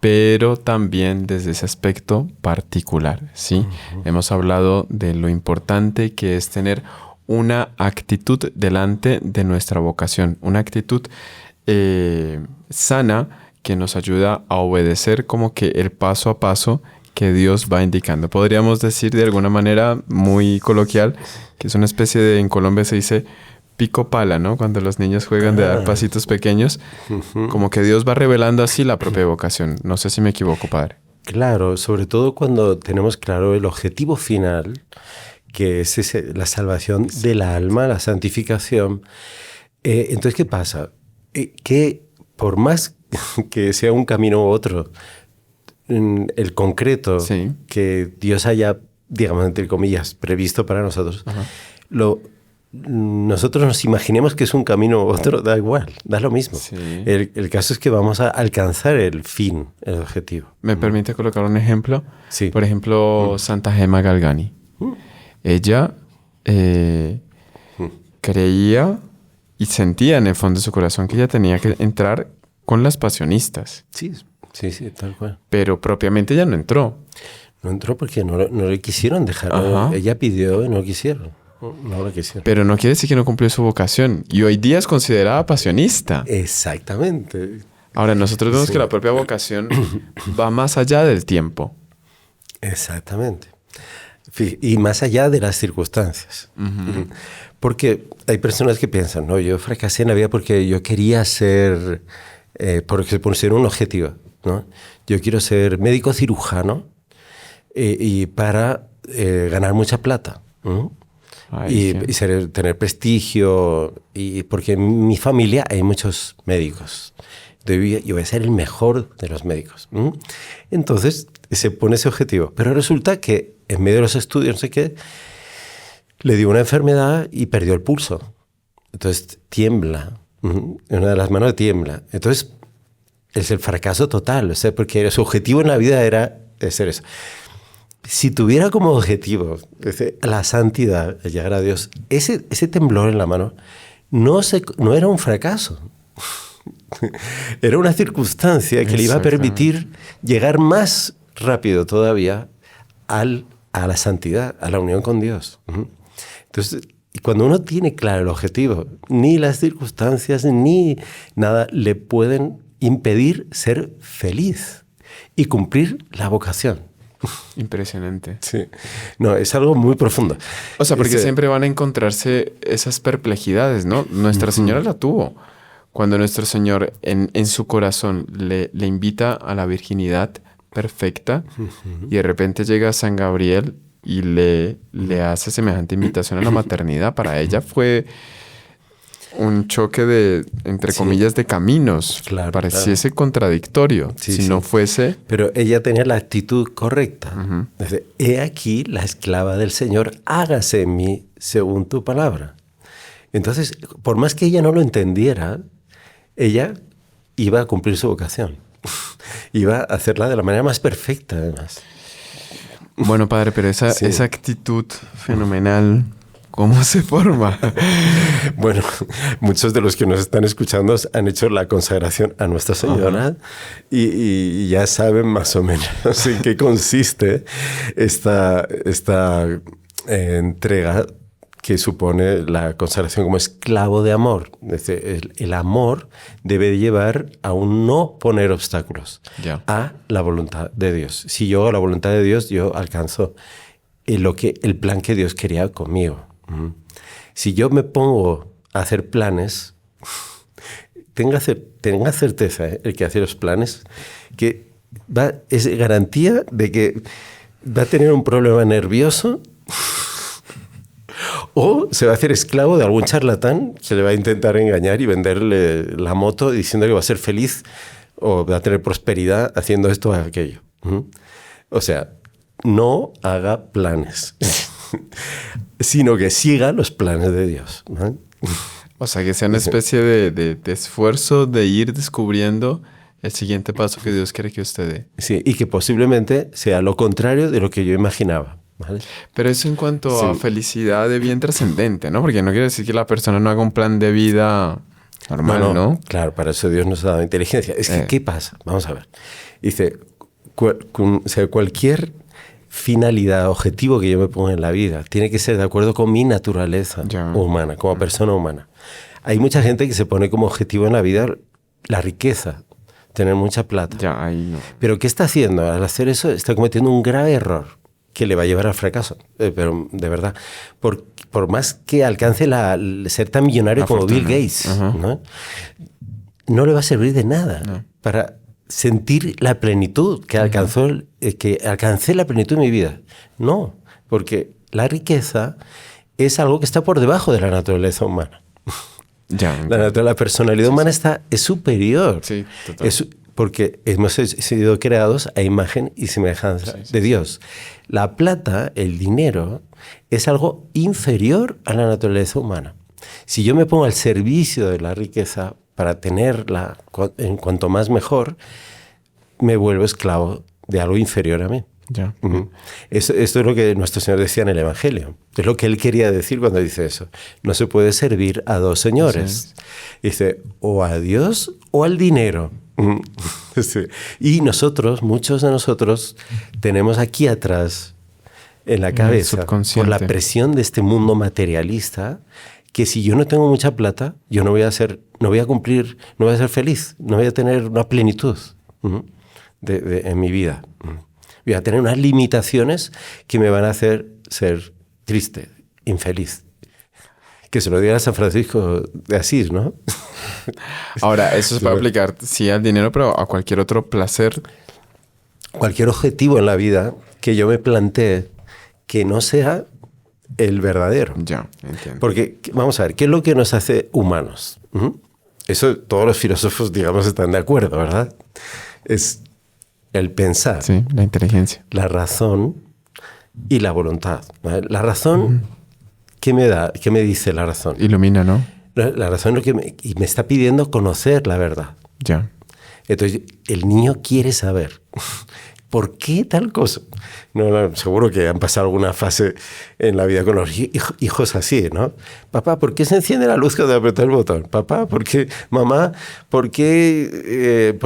pero también desde ese aspecto particular, ¿sí? Hemos hablado de lo importante que es tener una actitud delante de nuestra vocación, una actitud sana que nos ayuda a obedecer como que el paso a paso que Dios va indicando. Podríamos decir de alguna manera muy coloquial que es una especie de, en Colombia se dice pico pala, ¿no? Cuando los niños juegan de dar pasitos pequeños, como que Dios va revelando así la propia vocación. No sé si me equivoco, padre. Claro, sobre todo cuando tenemos claro el objetivo final, que es la salvación del alma, la santificación. Entonces, ¿qué pasa? Que por más que sea un camino u otro, el concreto Sí. que Dios haya, digamos, entre comillas, previsto para nosotros, nosotros nos imaginemos que es un camino u otro, da igual, da lo mismo. Sí. El caso es que vamos a alcanzar el fin, el objetivo. ¿Me permite colocar un ejemplo? Sí. Por ejemplo, Santa Gema Galgani. Ella creía y sentía en el fondo de su corazón que ella tenía que entrar con las pasionistas. Sí, tal cual. Pero propiamente ella no entró. No entró porque no le quisieron dejar. Ajá. Ella pidió y no quisieron. No lo quisieron. Pero no quiere decir que no cumplió su vocación. Y hoy día es considerada pasionista. Exactamente. Ahora, nosotros vemos que la propia vocación va más allá del tiempo. Exactamente. Y más allá de las circunstancias. Porque hay personas que piensan, no, yo fracasé en la vida porque yo quería ser, porque se pusieron un objetivo, ¿no? Yo quiero ser médico cirujano y para ganar mucha plata. tener prestigio. Y porque en mi familia hay muchos médicos. Entonces yo voy a ser el mejor de los médicos. Entonces se pone ese objetivo. Pero resulta que en medio de los estudios, no sé qué, le dio una enfermedad y perdió el pulso. Entonces tiembla. Una de las manos tiembla. Entonces es el fracaso total. O sea, porque su objetivo en la vida era ser eso. Si tuviera como objetivo la santidad, el llegar a Dios, ese temblor en la mano no era un fracaso. Era una circunstancia que le iba a permitir llegar más rápido todavía a la santidad, a la unión con Dios. Entonces, cuando uno tiene claro el objetivo, ni las circunstancias ni nada le pueden impedir ser feliz y cumplir la vocación. Impresionante. Sí. No, es algo muy profundo. O sea, porque siempre van a encontrarse esas perplejidades, ¿no? Nuestra Señora la tuvo. Cuando nuestro Señor en su corazón le invita a la virginidad perfecta y de repente llega San Gabriel y le hace semejante invitación a la maternidad, para ella fue un choque entre comillas, de caminos. Claro, pareciese contradictorio si no fuese... Pero ella tenía la actitud correcta. Dice, he aquí la esclava del Señor, hágase en mí según tu palabra. Entonces, por más que ella no lo entendiera, ella iba a cumplir su vocación. Iba a hacerla de la manera más perfecta, además. Bueno, padre, pero esa actitud fenomenal, ¿cómo se forma? Bueno, muchos de los que nos están escuchando han hecho la consagración a Nuestra Señora y ya saben más o menos en qué consiste esta entrega que supone la consagración como esclavo de amor. El amor debe llevar a un no poner obstáculos a la voluntad de Dios. Si yo hago la voluntad de Dios, yo alcanzo el plan que Dios quería conmigo. Si yo me pongo a hacer planes, tenga certeza, el que hace los planes, que es garantía de que va a tener un problema nervioso o se va a hacer esclavo de algún charlatán que le va a intentar engañar y venderle la moto diciendo que va a ser feliz o va a tener prosperidad haciendo esto o aquello. O sea, no haga planes, sino que siga los planes de Dios. O sea, que sea una especie de esfuerzo de ir descubriendo el siguiente paso que Dios quiere que usted dé. Sí, y que posiblemente sea lo contrario de lo que yo imaginaba. ¿Vale? Pero eso en cuanto a felicidad de bien trascendente, ¿no? Porque no quiere decir que la persona no haga un plan de vida normal, ¿no? Claro, para eso Dios nos ha dado inteligencia. Es que, ¿qué pasa? Vamos a ver. Dice, cualquier finalidad, objetivo que yo me ponga en la vida, tiene que ser de acuerdo con mi naturaleza humana, como persona humana. Hay mucha gente que se pone como objetivo en la vida la riqueza, tener mucha plata. Ahí no. Pero ¿qué está haciendo? Al hacer eso está cometiendo un grave error que le va a llevar al fracaso. Pero de verdad, por más que alcance ser tan millonario como Bill Gates, ¿no? Le va a servir de nada para sentir la plenitud que alcancé la plenitud de mi vida. No, porque la riqueza es algo que está por debajo de la naturaleza humana. La personalidad humana es superior. Sí, total. Porque hemos sido creados a imagen y semejanza de Dios. La plata, el dinero, es algo inferior a la naturaleza humana. Si yo me pongo al servicio de la riqueza para tenerla en cuanto más mejor, me vuelvo esclavo de algo inferior a mí. Esto es lo que nuestro Señor decía en el Evangelio. Es lo que Él quería decir cuando dice eso. No se puede servir a dos señores. Dice, o a Dios o al dinero. Y muchos de nosotros, tenemos aquí atrás, en la cabeza, por la presión de este mundo materialista, que si yo no tengo mucha plata, yo no voy a ser feliz, no voy a tener una plenitud en mi vida. Voy a tener unas limitaciones que me van a hacer ser triste, infeliz. Que se lo diga a San Francisco de Asís, ¿no? Ahora, eso se puede aplicar, sí, al dinero, pero a cualquier otro placer. Cualquier objetivo en la vida que yo me plantee que no sea el verdadero. Ya, entiendo. Porque, vamos a ver, ¿qué es lo que nos hace humanos? Eso todos los filósofos, digamos, están de acuerdo, ¿verdad? Es el pensar, Sí, la inteligencia. la razón y la voluntad. ¿Vale? La razón, ¿qué me da? ¿Qué me dice la razón? Ilumina, ¿no? La razón es lo que y me está pidiendo conocer la verdad. Ya. Entonces, el niño quiere saber por qué tal cosa. No, seguro que han pasado alguna fase en la vida con los hijos así, ¿no? Papá, ¿por qué se enciende la luz cuando apretas el botón? Papá, ¿por qué? Mamá, ¿por qué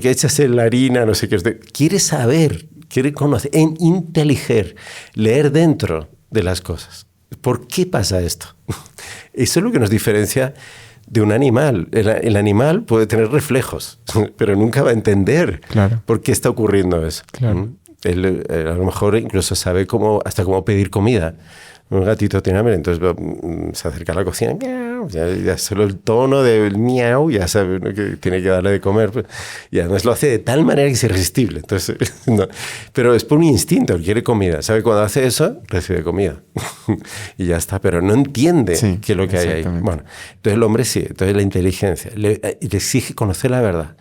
echas en la harina? No sé qué. Quiere saber, quiere conocer, inteliger, leer dentro de las cosas. ¿Por qué pasa esto? Eso es lo que nos diferencia de un animal. El animal puede tener reflejos, pero nunca va a entender por qué está ocurriendo eso. Claro. Él, a lo mejor incluso sabe hasta cómo pedir comida. Un gatito tiene hambre, entonces se acerca a la cocina, miau, ya solo el tono del miau ya sabe, ¿no?, que tiene que darle de comer. Pues, y además lo hace de tal manera que es irresistible. Entonces, no. Pero es por un instinto, él quiere comida. ¿Sabe? Cuando hace eso, recibe comida. Y ya está, pero no entiende qué es lo que hay ahí. Bueno, entonces el hombre sí, entonces la inteligencia, le exige conocer la verdad.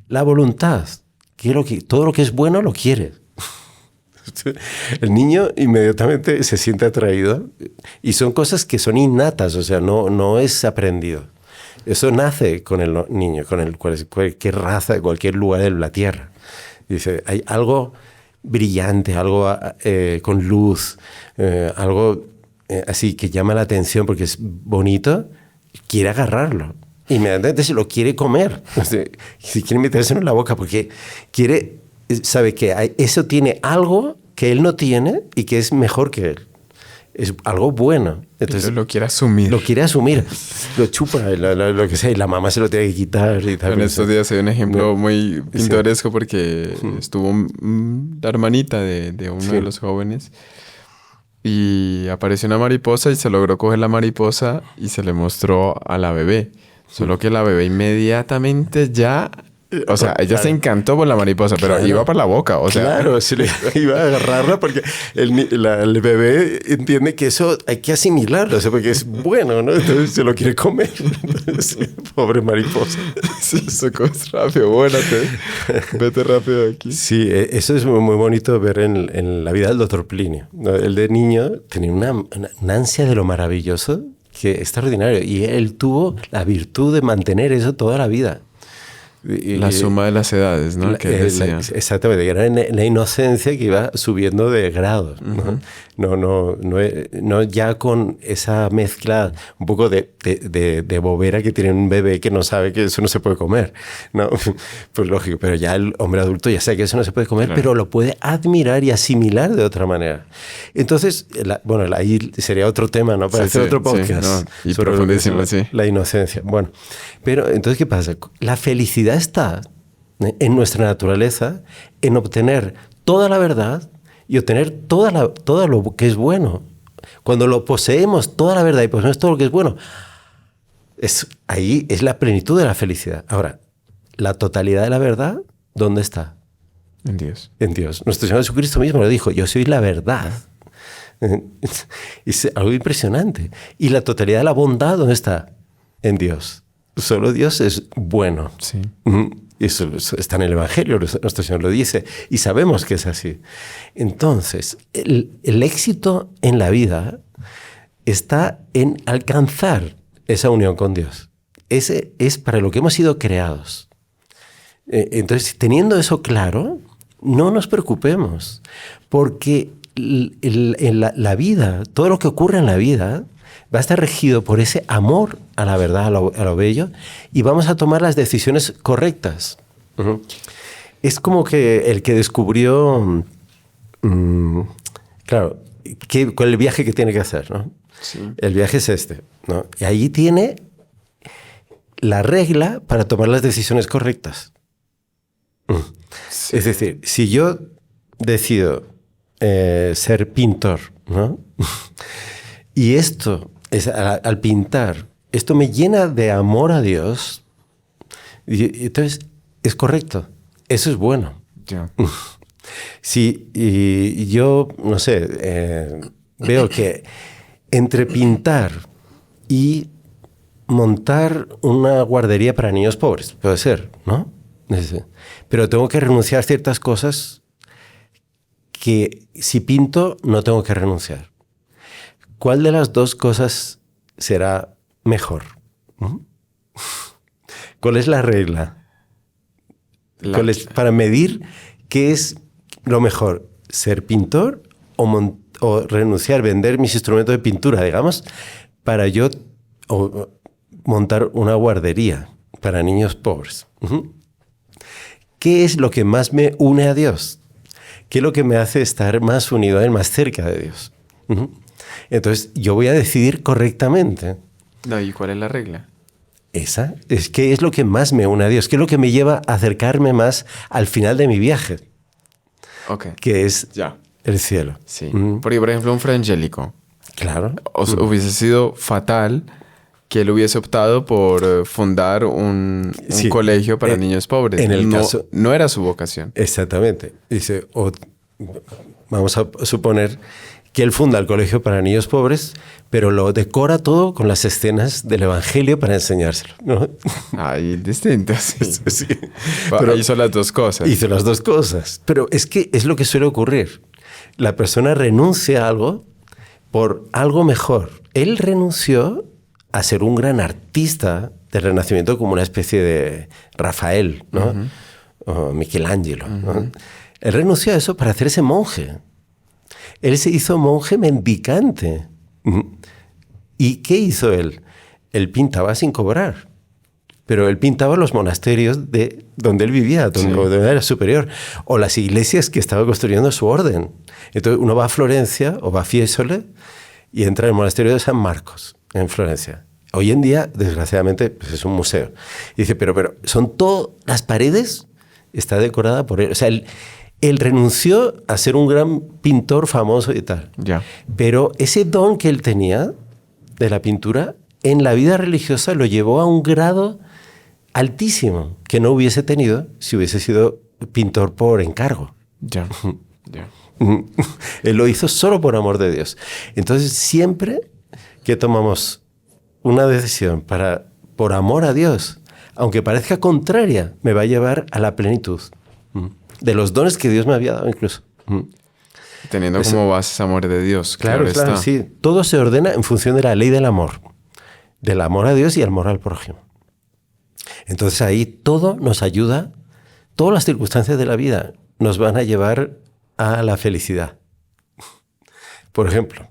La voluntad, todo lo que es bueno lo quiere. El niño inmediatamente se siente atraído y son cosas que son innatas, o sea, no es aprendido. Eso nace con el niño, con cualquier raza de cualquier lugar de la tierra. Dice, hay algo brillante, algo con luz, algo así que llama la atención porque es bonito, quiere agarrarlo. Inmediatamente se lo quiere comer. O sea, si quiere metérselo en la boca porque sabe que eso tiene algo que él no tiene y que es mejor que él. Es algo bueno. Entonces lo quiere asumir. Lo quiere asumir. Lo chupa, lo que sea, y la mamá se lo tiene que quitar. Y tal, en estos días hay un ejemplo muy pintoresco porque estuvo la hermanita de uno de los jóvenes y apareció una mariposa y se logró coger la mariposa y se le mostró a la bebé. Solo que la bebé inmediatamente ya... O sea, ella se encantó por la mariposa, pero iba para la boca, o sea... Claro, se le iba a agarrarla porque el bebé entiende que eso hay que asimilarlo, o sea, porque es bueno, ¿no? Entonces se lo quiere comer. Entonces, pobre mariposa. Sí, socos rápido, buénate. Vete rápido de aquí. Sí, eso es muy bonito ver en la vida del doctor Plinio, ¿no? Él de niño tenía una ansia de lo maravilloso que es extraordinario. Y él tuvo la virtud de mantener eso toda la vida. La suma de las edades, ¿no? Exactamente, era en la inocencia que iba subiendo de grados, ¿no? No ya con esa mezcla un poco de bobera que tiene un bebé que no sabe que eso no se puede comer, ¿no? Pues lógico, pero ya el hombre adulto ya sabe que eso no se puede comer, pero lo puede admirar y asimilar de otra manera. Entonces, ahí sería otro tema, ¿no? Para hacer otro podcast. Y profundísimo, la inocencia. Bueno, pero entonces, ¿qué pasa? La felicidad está en nuestra naturaleza en obtener toda la verdad y obtener todo lo que es bueno. Cuando lo poseemos, toda la verdad y poseemos todo lo que es bueno, ahí es la plenitud de la felicidad. Ahora, la totalidad de la verdad, ¿dónde está? En Dios. En Dios. Nuestro Señor Jesucristo mismo lo dijo, yo soy la verdad. Es algo impresionante. ¿Y la totalidad de la bondad dónde está? En Dios. Solo Dios es bueno. Sí. Eso está en el Evangelio, nuestro Señor lo dice, y sabemos que es así. Entonces, el éxito en la vida está en alcanzar esa unión con Dios. Ese es para lo que hemos sido creados. Entonces, teniendo eso claro, no nos preocupemos, porque la vida, todo lo que ocurre en la vida, va a estar regido por ese amor a la verdad, a lo bello, y vamos a tomar las decisiones correctas. Uh-huh. Es como que el que descubrió, claro, cuál es el viaje que tiene que hacer, ¿no? Sí. El viaje es este, ¿no? Y ahí tiene la regla para tomar las decisiones correctas. Sí. Es decir, si yo decido ser pintor, ¿no? Y esto es al pintar, esto me llena de amor a Dios, y entonces es correcto, eso es bueno. Yeah. Si y yo, no sé, veo que entre pintar y montar una guardería para niños pobres, puede ser, ¿no? Pero tengo que renunciar a ciertas cosas que si pinto no tengo que renunciar. ¿Cuál de las dos cosas será mejor? ¿Cuál es la regla? ¿Cuál es, para medir qué es lo mejor? ¿Ser pintor o renunciar, vender mis instrumentos de pintura, digamos, para yo montar una guardería para niños pobres? ¿Qué es lo que más me une a Dios? ¿Qué es lo que me hace estar más unido a Él, más cerca de Dios? Entonces, yo voy a decidir correctamente. No, ¿y cuál es la regla? Esa es qué es lo que más me une a Dios, qué es lo que me lleva a acercarme más al final de mi viaje, que es el cielo. Sí. Porque, por ejemplo, un frangélico. Claro. Hubiese sido fatal que él hubiese optado por fundar un colegio para niños pobres. En el caso, no era su vocación. Exactamente. Dice, vamos a suponer que él funda el colegio para niños pobres, pero lo decora todo con las escenas del Evangelio para enseñárselo, ¿no? Ahí distinto, sí. Sí. Pero hizo las dos cosas. Hizo las dos cosas. Pero es que es lo que suele ocurrir. La persona renuncia a algo por algo mejor. Él renunció a ser un gran artista del Renacimiento, como una especie de Rafael, ¿no? O Michelangelo, ¿no? Él renunció a eso para hacerse monje. Él se hizo monje mendicante. ¿Y qué hizo él? Él pintaba sin cobrar. Pero él pintaba los monasterios de donde él vivía, donde era superior, o las iglesias que estaba construyendo su orden. Entonces uno va a Florencia o va a Fiesole y entra en el monasterio de San Marcos, en Florencia. Hoy en día, desgraciadamente, pues es un museo. Y dice, pero son todas las paredes, está decorada por él. O sea, él renunció a ser un gran pintor famoso y tal. Ya. Pero ese don que él tenía de la pintura, en la vida religiosa lo llevó a un grado altísimo que no hubiese tenido si hubiese sido pintor por encargo. Ya. Él lo hizo solo por amor de Dios. Entonces, siempre que tomamos una decisión por amor a Dios, aunque parezca contraria, me va a llevar a la plenitud de los dones que Dios me había dado incluso. Teniendo como base ese amor de Dios. Claro, sí. Todo se ordena en función de la ley del amor a Dios y el amor al prójimo. Entonces ahí todo nos ayuda, todas las circunstancias de la vida nos van a llevar a la felicidad. Por ejemplo,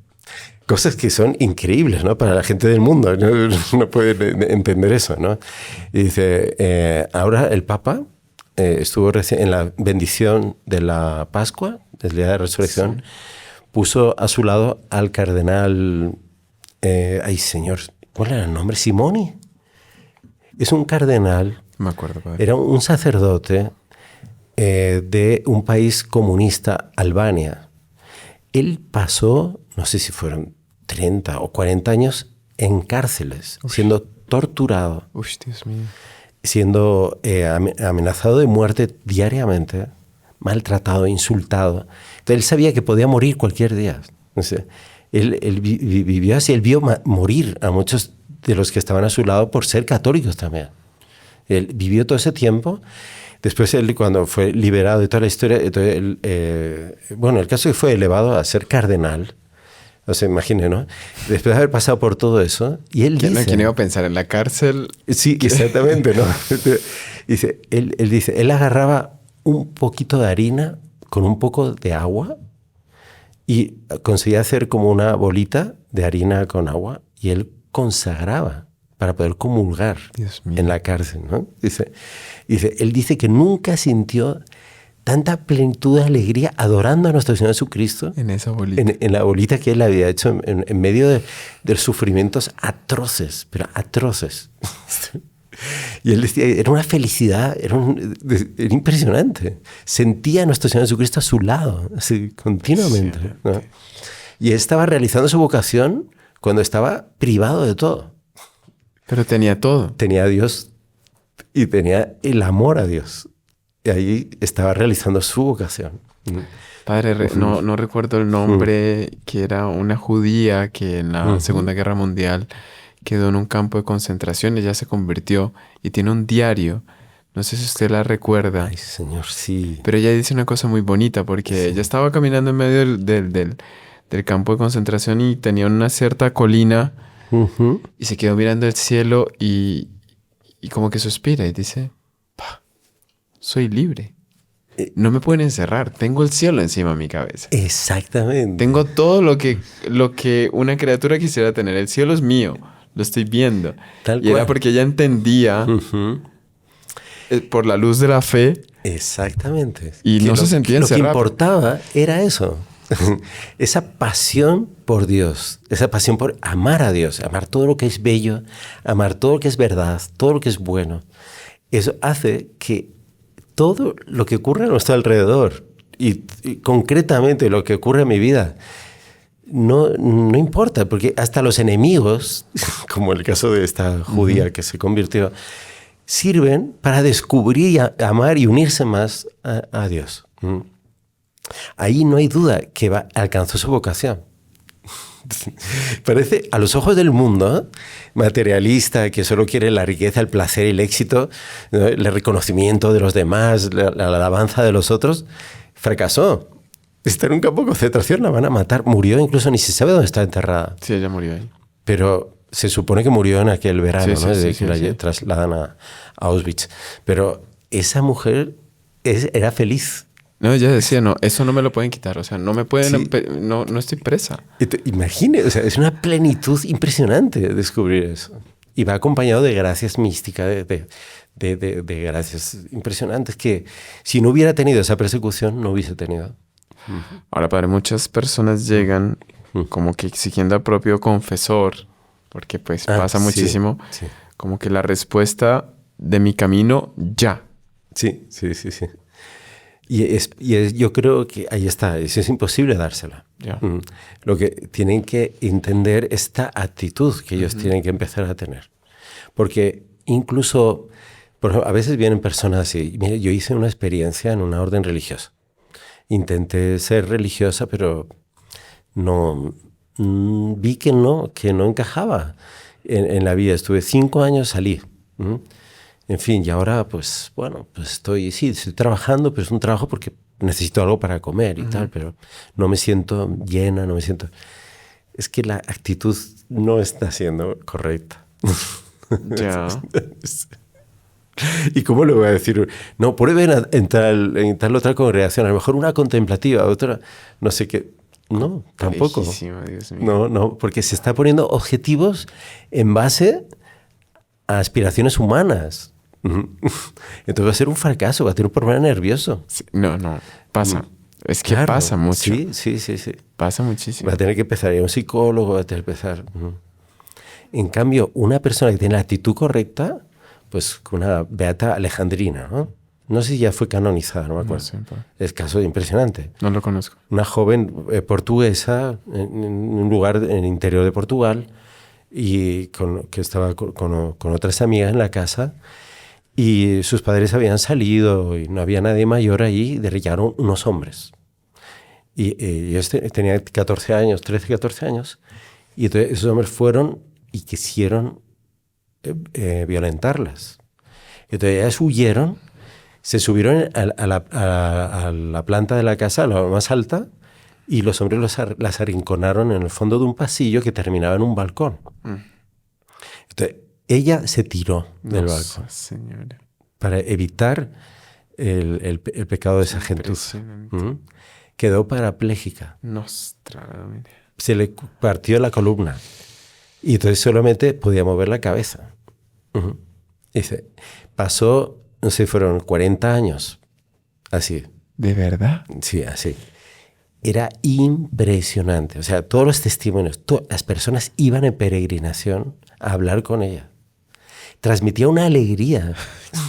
cosas que son increíbles, ¿no? Para la gente del mundo, no puede entender eso, ¿no? Y dice, ahora el Papa estuvo en la bendición de la Pascua, del día de resurrección, puso a su lado al cardenal, ay señor, ¿cuál era el nombre? Simoni. Es un cardenal, me acuerdo, padre. Era un sacerdote de un país comunista, Albania. Él pasó, no sé si fueron 30 o 40 años en cárceles, siendo torturado, Dios mío. siendo amenazado de muerte diariamente, maltratado, insultado. Entonces él sabía que podía morir cualquier día. Entonces, él vivió así, él vio morir a muchos de los que estaban a su lado por ser católicos también. Él vivió todo ese tiempo. Después él, cuando fue liberado de toda la historia, entonces el caso es que fue elevado a ser cardenal. O sea, imagínate, ¿no? Después de haber pasado por todo eso, y él dice... ¿Quién iba a pensar en la cárcel? Sí, exactamente, ¿no? Dice, él dice, él agarraba un poquito de harina con un poco de agua y conseguía hacer como una bolita de harina con agua y él consagraba para poder comulgar en la cárcel, ¿no? Él dice que nunca sintió tanta plenitud de alegría adorando a nuestro Señor Jesucristo. En esa bolita. En la bolita que él había hecho en medio de sufrimientos atroces, pero atroces. Y él decía, era una felicidad, era impresionante. Sentía a nuestro Señor Jesucristo a su lado, así, continuamente, ¿no? Y él estaba realizando su vocación cuando estaba privado de todo. Pero tenía todo. Tenía a Dios y tenía el amor a Dios. Y ahí estaba realizando su vocación. Padre, no recuerdo el nombre, que era una judía que en la Segunda Guerra Mundial quedó en un campo de concentración. Ella se convirtió y tiene un diario. No sé si usted la recuerda. Ay, señor, sí. Pero ella dice una cosa muy bonita porque ella estaba caminando en medio del campo de concentración y tenía una cierta colina y se quedó mirando el cielo y como que suspira y dice, soy libre. No me pueden encerrar. Tengo el cielo encima de mi cabeza. Exactamente. Tengo todo lo que una criatura quisiera tener. El cielo es mío. Lo estoy viendo. Tal y era cual. porque ella entendía por la luz de la fe. Exactamente. Y Que no se sentía Lo que encerrado. importaba era eso. Esa pasión por Dios. Esa pasión por amar a Dios. Amar todo lo que es bello. Amar todo lo que es verdad. Todo lo que es bueno. Eso hace que todo lo que ocurre a nuestro alrededor y concretamente lo que ocurre en mi vida no importa, porque hasta los enemigos, como el caso de esta judía que se convirtió, sirven para descubrir, amar y unirse más a Dios. Ahí no hay duda que alcanzó su vocación. Parece, a los ojos del mundo, materialista, que solo quiere la riqueza, el placer y el éxito, ¿no? El reconocimiento de los demás, la alabanza de los otros, fracasó. Está en un campo de concentración, la van a matar. Murió, incluso ni se sabe dónde está enterrada. Sí, ella murió ahí. Pero se supone que murió en aquel verano, Sí, ¿no? sí, Desde sí, que sí, la trasladan a Auschwitz. Pero esa mujer era feliz. No, ella decía, no, eso no me lo pueden quitar. O sea, no me pueden... Sí. No estoy presa. Imagine, o sea, es una plenitud impresionante descubrir eso. Y va acompañado de gracias místicas, de gracias impresionantes que si no hubiera tenido esa persecución, no hubiese tenido. Ahora, padre, muchas personas llegan como que exigiendo al propio confesor, porque pues pasa sí, muchísimo, sí. como que la respuesta de mi camino ya. Sí. Yo creo que ahí está, eso es imposible dársela. Ya. Lo que tienen que entender esta actitud que ellos tienen que empezar a tener. Porque incluso, por ejemplo, a veces vienen personas así. Mire, yo hice una experiencia en una orden religiosa. Intenté ser religiosa, pero no vi que no encajaba en la vida. Estuve 5 años, salí. En fin, y ahora, pues, bueno, pues estoy trabajando, pero es un trabajo porque necesito algo para comer y tal, pero no me siento llena, no me siento... Es que la actitud no está siendo correcta. Ya. ¿Y cómo le voy a decir? No, prueben en tal otra congregación, a lo mejor una contemplativa, otra, no sé qué. No, tampoco. Lejísimo, Dios mío. No, porque se está poniendo objetivos en base a aspiraciones humanas. Entonces va a ser un fracaso, va a tener un problema nervioso. Sí, no, pasa. Es que Claro, pasa mucho. Sí. Pasa muchísimo. Va a tener que empezar a ir a un psicólogo, va a tener que empezar... En cambio, una persona que tiene la actitud correcta, pues una beata alejandrina, ¿no? No sé si ya fue canonizada, no me acuerdo. No sé, pa. Es caso impresionante. No lo conozco. Una joven portuguesa en un lugar en el interior de Portugal y que estaba con otras amigas en la casa y sus padres habían salido y no había nadie mayor ahí, y llegaron unos hombres. Y ellos tenían 14 años, 13, 14 años, y entonces esos hombres fueron y quisieron violentarlas. Entonces ellas huyeron, se subieron a la planta de la casa, a la más alta, y los hombres las arrinconaron en el fondo de un pasillo que terminaba en un balcón. Entonces ella se tiró del balcón Señora. para evitar el pecado de esa gentuza. Impresionante. Quedó parapléjica. Nostra, mire. Se le partió la columna y entonces solamente podía mover la cabeza. Dice, pasó, no sé, fueron 40 años así. ¿De verdad? Sí, así. Era impresionante. O sea, todos los testimonios, las personas iban en peregrinación a hablar con ella. Transmitía una alegría.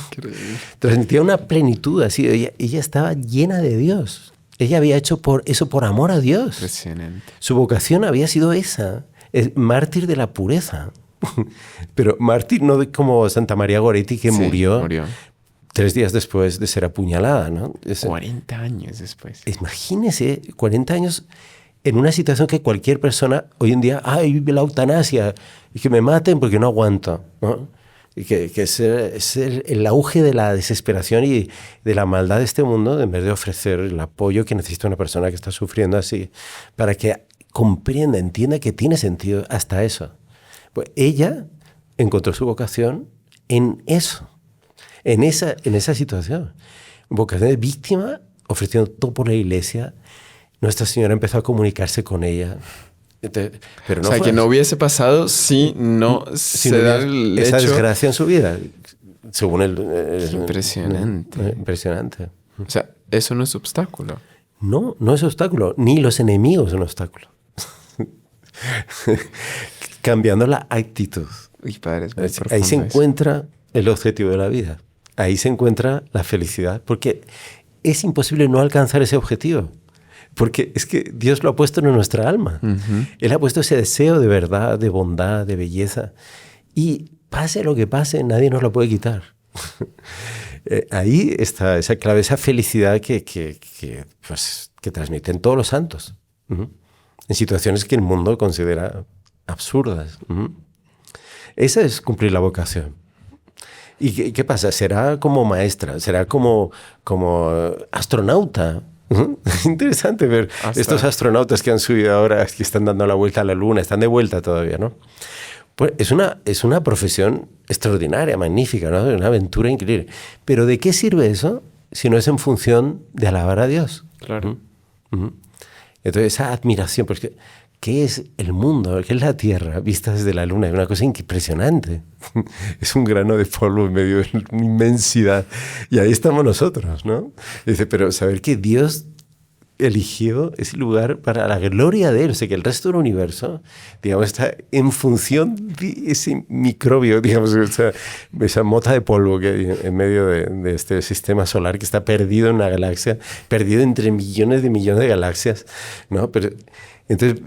Increíble. Transmitía una plenitud. Así. Ella estaba llena de Dios. Ella había hecho eso por amor a Dios. Impresionante. Su vocación había sido esa. Es mártir de la pureza. Pero mártir no como Santa María Goretti, que Sí, murió 3 días después de ser apuñalada, ¿no? 40 años después. Imagínese 40 años en una situación que cualquier persona hoy en día, ¡ay, la eutanasia! Y que me maten porque no aguanto, ¿no? Y que es el auge de la desesperación y de la maldad de este mundo, en vez de ofrecer el apoyo que necesita una persona que está sufriendo así, para que comprenda, entienda que tiene sentido hasta eso. Pues ella encontró su vocación en eso, en esa situación. Vocación de víctima, ofreciendo todo por la iglesia. Nuestra Señora empezó a comunicarse con ella. Entonces, pero no que no hubiese pasado si no se da el esa hecho... desgracia en su vida, según Impresionante. Impresionante. O sea, eso no es obstáculo. No, no es obstáculo, ni los enemigos son obstáculo. Cambiando la actitud. Uy, padre, es muy Ahí se profundo eso. encuentra el objetivo de la vida. Ahí se encuentra la felicidad, porque es imposible no alcanzar ese objetivo. Porque es que Dios lo ha puesto en nuestra alma. Ujú. Él ha puesto ese deseo de verdad, de bondad, de belleza. Y pase lo que pase, nadie nos lo puede quitar. Ahí está esa clave, esa felicidad que transmiten todos los santos. Ujú. En situaciones que el mundo considera absurdas. Ujú. Esa es cumplir la vocación. ¿Y qué pasa? Será como maestra, será como astronauta. Es interesante ver estos astronautas que han subido ahora, que están dando la vuelta a la Luna, están de vuelta todavía, ¿no? Pues es una profesión extraordinaria, magnífica, ¿no? Una aventura increíble. Pero ¿de qué sirve eso si no es en función de alabar a Dios? Claro. Entonces esa admiración, porque ¿qué es el mundo? ¿Qué es la Tierra vista desde la Luna? Es una cosa impresionante. Es un grano de polvo en medio de una inmensidad. Y ahí estamos nosotros, ¿no? Y dice, pero saber que Dios eligió ese lugar para la gloria de Él, o sea, que el resto del universo, digamos, está en función de ese microbio, digamos, esa mota de polvo que hay en medio de este sistema solar que está perdido en una galaxia, perdido entre millones de galaxias, ¿no? Pero, entonces,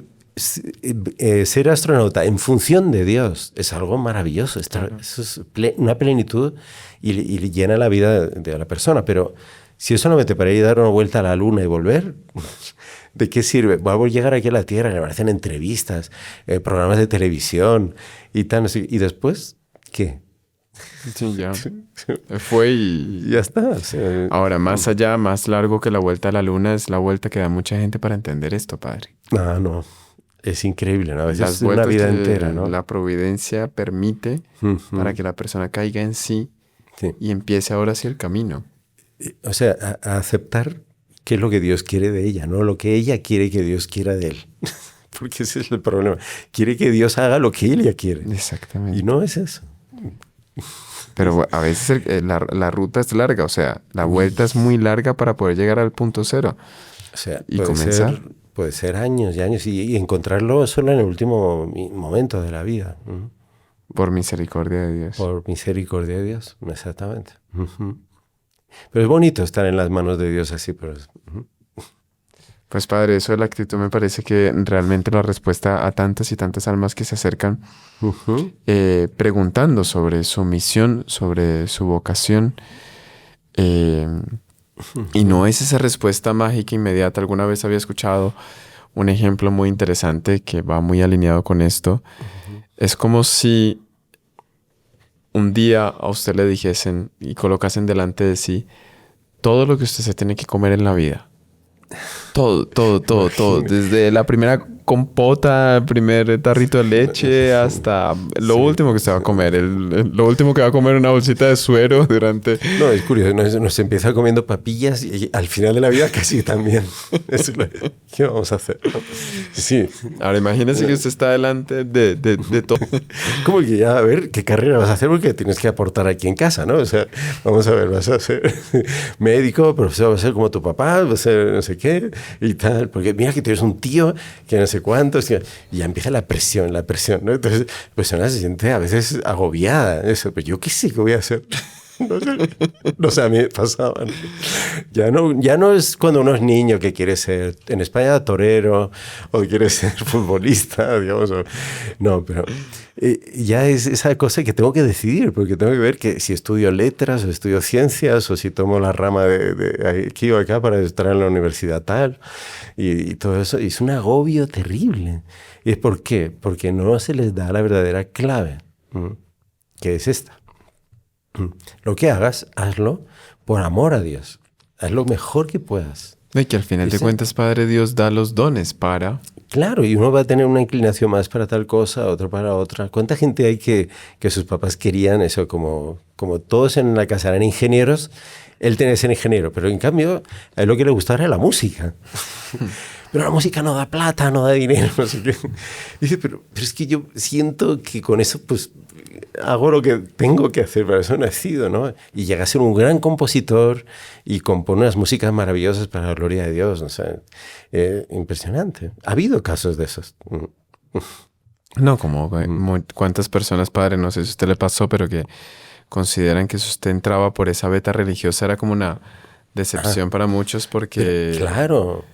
ser astronauta en función de Dios es algo maravilloso. Eso es una plenitud y llena la vida de la persona. Pero si es solamente para ir a dar una vuelta a la Luna y volver, ¿de qué sirve? Voy a llegar aquí a la Tierra, me hacen entrevistas, programas de televisión y tal. ¿Y después qué? Sí, ya. Fue y ya está. O sea, ahora, más allá, más largo que la vuelta a la Luna es la vuelta que da mucha gente para entender esto, padre. No. Es increíble, ¿no? A veces Las es una vueltas vida que entera, ¿no? la providencia permite para que la persona caiga en sí y empiece ahora hacia el camino. O sea, a aceptar qué es lo que Dios quiere de ella, no lo que ella quiere que Dios quiera de él. Porque ese es el problema. Quiere que Dios haga lo que ella quiere. Exactamente. Y no es eso. Pero a veces la ruta es larga, o sea, la vuelta es muy larga para poder llegar al punto cero. O sea, y comenzar. Puede ser años y años y encontrarlo solo en el último momento de la vida. Por misericordia de Dios. Por misericordia de Dios, exactamente. Pero es bonito estar en las manos de Dios así. Pero Pues padre, eso de la actitud me parece que realmente la respuesta a tantas y tantas almas que se acercan preguntando sobre su misión, sobre su vocación. Y no es esa respuesta mágica inmediata. Alguna vez había escuchado un ejemplo muy interesante que va muy alineado con esto. Es como si un día a usted le dijesen y colocasen delante de sí todo lo que usted se tiene que comer en la vida. Todo. Desde la primera compota, el primer tarrito de leche, hasta lo último que usted va a comer. Lo último que va a comer, una bolsita de suero durante... No, es curioso. Nos empieza comiendo papillas y al final de la vida casi también. ¿Qué vamos a hacer? Sí. Ahora imagínese que usted está delante de todo. Como que ya, a ver, ¿qué carrera vas a hacer? Porque tienes que aportar aquí en casa, ¿no? O sea, vamos a ver, vas a ser médico, profesor, vas a ser como tu papá, vas a ser no sé qué y tal. Porque mira que tienes un tío que no sé cuántos. Y ya empieza la presión, ¿no? Entonces, la persona se siente a veces agobiada. Eso, pero yo qué sé qué voy a hacer. No sé, a mí me pasaba. Ya no es cuando uno es niño que quiere ser, en España, torero o quiere ser futbolista, digamos. No, pero ya es esa cosa que tengo que decidir, porque tengo que ver que si estudio letras o estudio ciencias o si tomo la rama de aquí o acá para estar en la universidad tal y todo eso. Y es un agobio terrible. ¿Y es por qué? Porque no se les da la verdadera clave, que es esta. Lo que hagas, hazlo por amor a Dios. Haz lo mejor que puedas. Y que al final de cuentas, Padre Dios da los dones para... Claro, y uno va a tener una inclinación más para tal cosa, otro para otra. ¿Cuánta gente hay que sus papás querían eso? Como todos en la casa eran ingenieros, él tenía que ser ingeniero, pero en cambio a él lo que le gustaba era la música. Pero la música no da plata, no da dinero, no sé qué. Dice, pero es que yo siento que con eso pues hago lo que tengo que hacer, para eso he nacido, ¿no? Y llega a ser un gran compositor y compone unas músicas maravillosas para la gloria de Dios, no sé. Impresionante. Ha habido casos de esos. No, como cuántas personas, Padre, no sé si a usted le pasó, pero que consideran que si usted entraba por esa beta religiosa era como una decepción para muchos porque... Claro.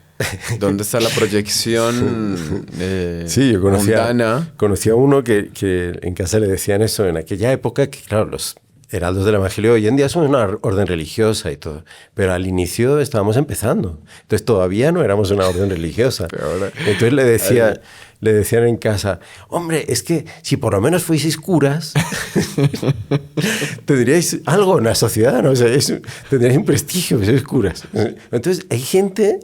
¿Dónde está la proyección sí, yo mundana? Conocía a uno que en casa le decían eso en aquella época, que claro, los heraldos del Evangelio hoy en día son una orden religiosa y todo, pero al inicio estábamos empezando, entonces todavía no éramos una orden religiosa. Entonces le decían en casa, hombre, es que si por lo menos fueseis curas, tendríais algo en la sociedad, ¿no? O sea, tendríais un prestigio que sois curas. Entonces hay gente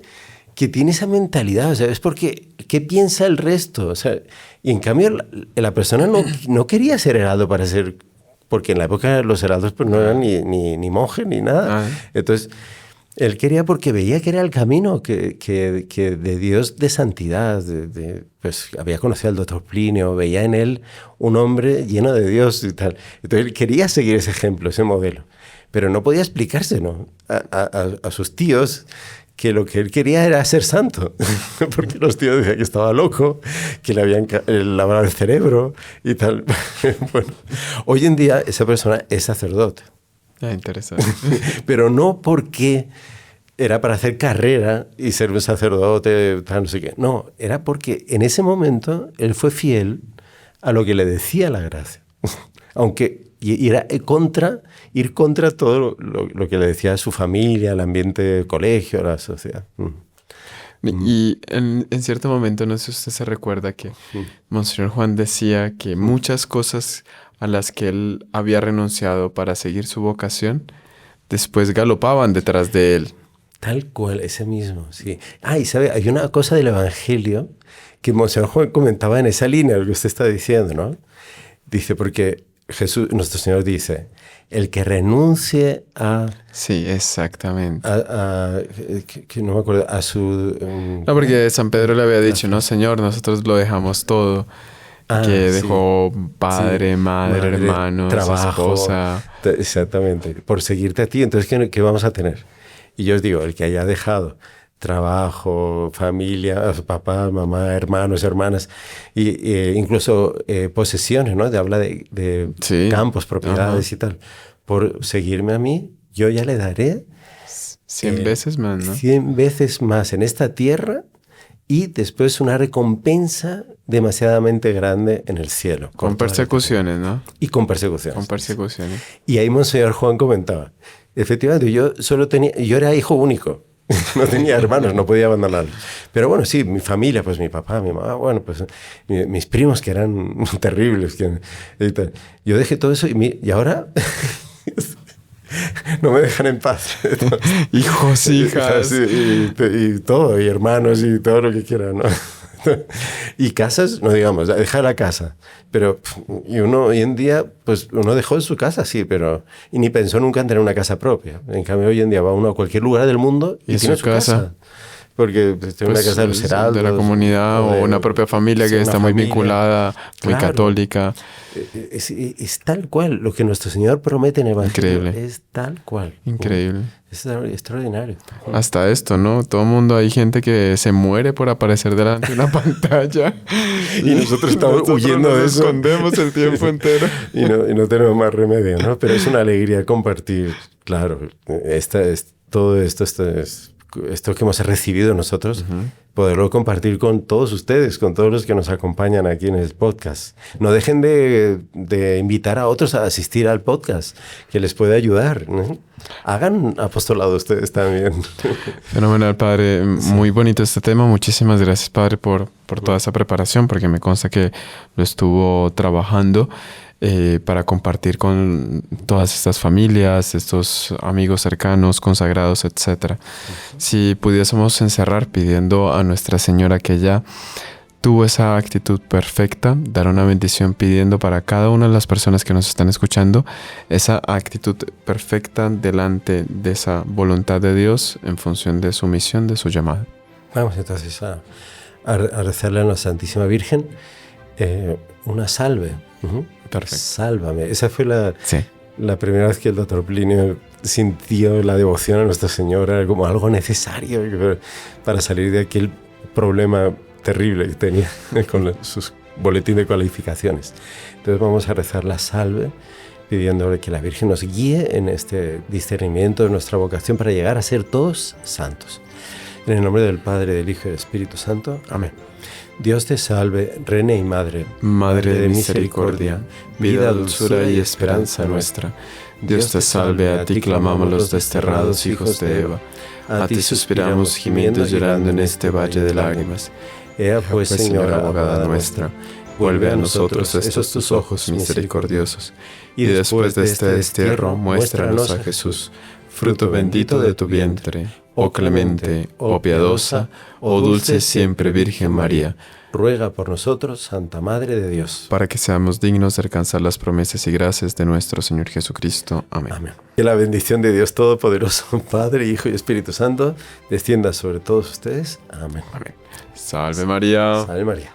que tiene esa mentalidad, o sea, es porque, ¿qué piensa el resto? O sea, y en cambio la persona no quería ser heraldo para ser, porque en la época los heraldos pues no eran ni monjes ni nada. Entonces, él quería porque veía que era el camino que de Dios de santidad, pues había conocido al doctor Plinio, veía en él un hombre lleno de Dios y tal. Entonces, él quería seguir ese ejemplo, ese modelo, pero no podía explicárselo a sus tíos, que lo que él quería era ser santo, porque los tíos decían que estaba loco, que le habían lavado el cerebro y tal. Bueno, hoy en día esa persona es sacerdote. Interesante. Pero no porque era para hacer carrera y ser un sacerdote, tal, no sé qué. No, era porque en ese momento él fue fiel a lo que le decía la gracia. Aunque era ir contra todo lo que le decía a su familia, el ambiente, el colegio, la sociedad. Y en cierto momento, no sé si usted se recuerda que Monseñor Juan decía que muchas cosas a las que él había renunciado para seguir su vocación, después galopaban detrás de él. Tal cual, ese mismo, sí. Y sabe, hay una cosa del Evangelio que Monseñor Juan comentaba en esa línea, lo que usted está diciendo, ¿no? Dice, porque Jesús, nuestro Señor dice, el que renuncie a... Sí, exactamente. Que no me acuerdo, a su... No, porque San Pedro le había dicho, no, Señor, nosotros lo dejamos todo. Que dejó padre, madre, hermanos, trabajo, esposa. Exactamente, por seguirte a ti. Entonces, ¿qué vamos a tener? Y yo os digo, el que haya dejado trabajo, familia, papá, mamá, hermanos, hermanas, y incluso posesiones, ¿no? Habla de campos, propiedades y tal. Por seguirme a mí, yo ya le daré 100 veces más, ¿no? 100 veces más en esta tierra y después una recompensa demasiadamente grande en el cielo. Con persecuciones, ¿no? Y con persecuciones. Con persecuciones. Y ahí Monseñor Juan comentaba, efectivamente, yo era hijo único. No tenía hermanos, no podía abandonarlos. Pero bueno, sí, mi familia, pues mi papá, mi mamá, bueno, pues mis primos que eran terribles. Yo dejé todo eso y ahora no me dejan en paz. Hijos, hijas. Y todo, y hermanos y todo lo que quieran, ¿no? Y casas, no digamos, deja la casa. Pero y uno hoy en día, pues uno dejó su casa, sí, pero y ni pensó nunca en tener una casa propia. En cambio, hoy en día va uno a cualquier lugar del mundo y tiene su casa. porque tengo una casa de los heraldos. De la comunidad o una propia familia que está muy vinculada, muy católica. Es tal cual, lo que nuestro Señor promete en el Evangelio. Increíble. Es tal cual. Increíble. Es extraordinario. Hasta esto, ¿no? Todo el mundo, hay gente que se muere por aparecer delante de una pantalla. Y nosotros estamos huyendo de eso. Escondemos el tiempo entero. y no tenemos más remedio, ¿no? Pero es una alegría compartir, claro, todo esto que hemos recibido nosotros, poderlo compartir con todos ustedes, con todos los que nos acompañan aquí en el podcast. No dejen de invitar a otros a asistir al podcast, que les puede ayudar, ¿no? Hagan apostolado ustedes también. Fenomenal, Padre. Muy bonito este tema. Muchísimas gracias, Padre, por toda esa preparación, porque me consta que lo estuvo trabajando para compartir con todas estas familias, estos amigos cercanos, consagrados, etc. Si pudiésemos encerrar pidiendo a Nuestra Señora que ella tuvo esa actitud perfecta, dar una bendición pidiendo para cada una de las personas que nos están escuchando esa actitud perfecta delante de esa voluntad de Dios en función de su misión, de su llamado. Vamos entonces a rezarle a la Santísima Virgen una salve. Perfecto. Sálvame. Esa fue la primera vez que el doctor Plinio sintió la devoción a Nuestra Señora como algo necesario para salir de aquel problema terrible que tenía con sus boletín de cualificaciones. Entonces vamos a rezar la salve pidiéndole que la Virgen nos guíe en este discernimiento de nuestra vocación para llegar a ser todos santos. En el nombre del Padre, del Hijo y del Espíritu Santo. Amén. Dios te salve, Reina y Madre, Madre de misericordia, vida, dulzura y esperanza nuestra. Dios te salve, a ti clamamos los desterrados hijos de Eva. A ti suspiramos gimiendo y llorando en este valle de lágrimas. Ea pues, Señora, abogada nuestra, vuelve a nosotros estos tus ojos misericordiosos, y después de este destierro muéstranos a Jesús, fruto bendito de tu vientre. Oh clemente, oh piadosa, oh dulce siempre Virgen María, ruega por nosotros, Santa Madre de Dios, para que seamos dignos de alcanzar las promesas y gracias de nuestro Señor Jesucristo. Amén. Amén. Que la bendición de Dios Todopoderoso, Padre, Hijo y Espíritu Santo, descienda sobre todos ustedes. Amén. Amén. Salve María. Salve María.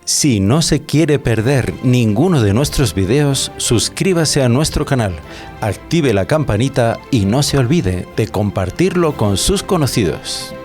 Si no se quiere perder ninguno de nuestros videos, suscríbase a nuestro canal, active la campanita y no se olvide de compartirlo con sus conocidos.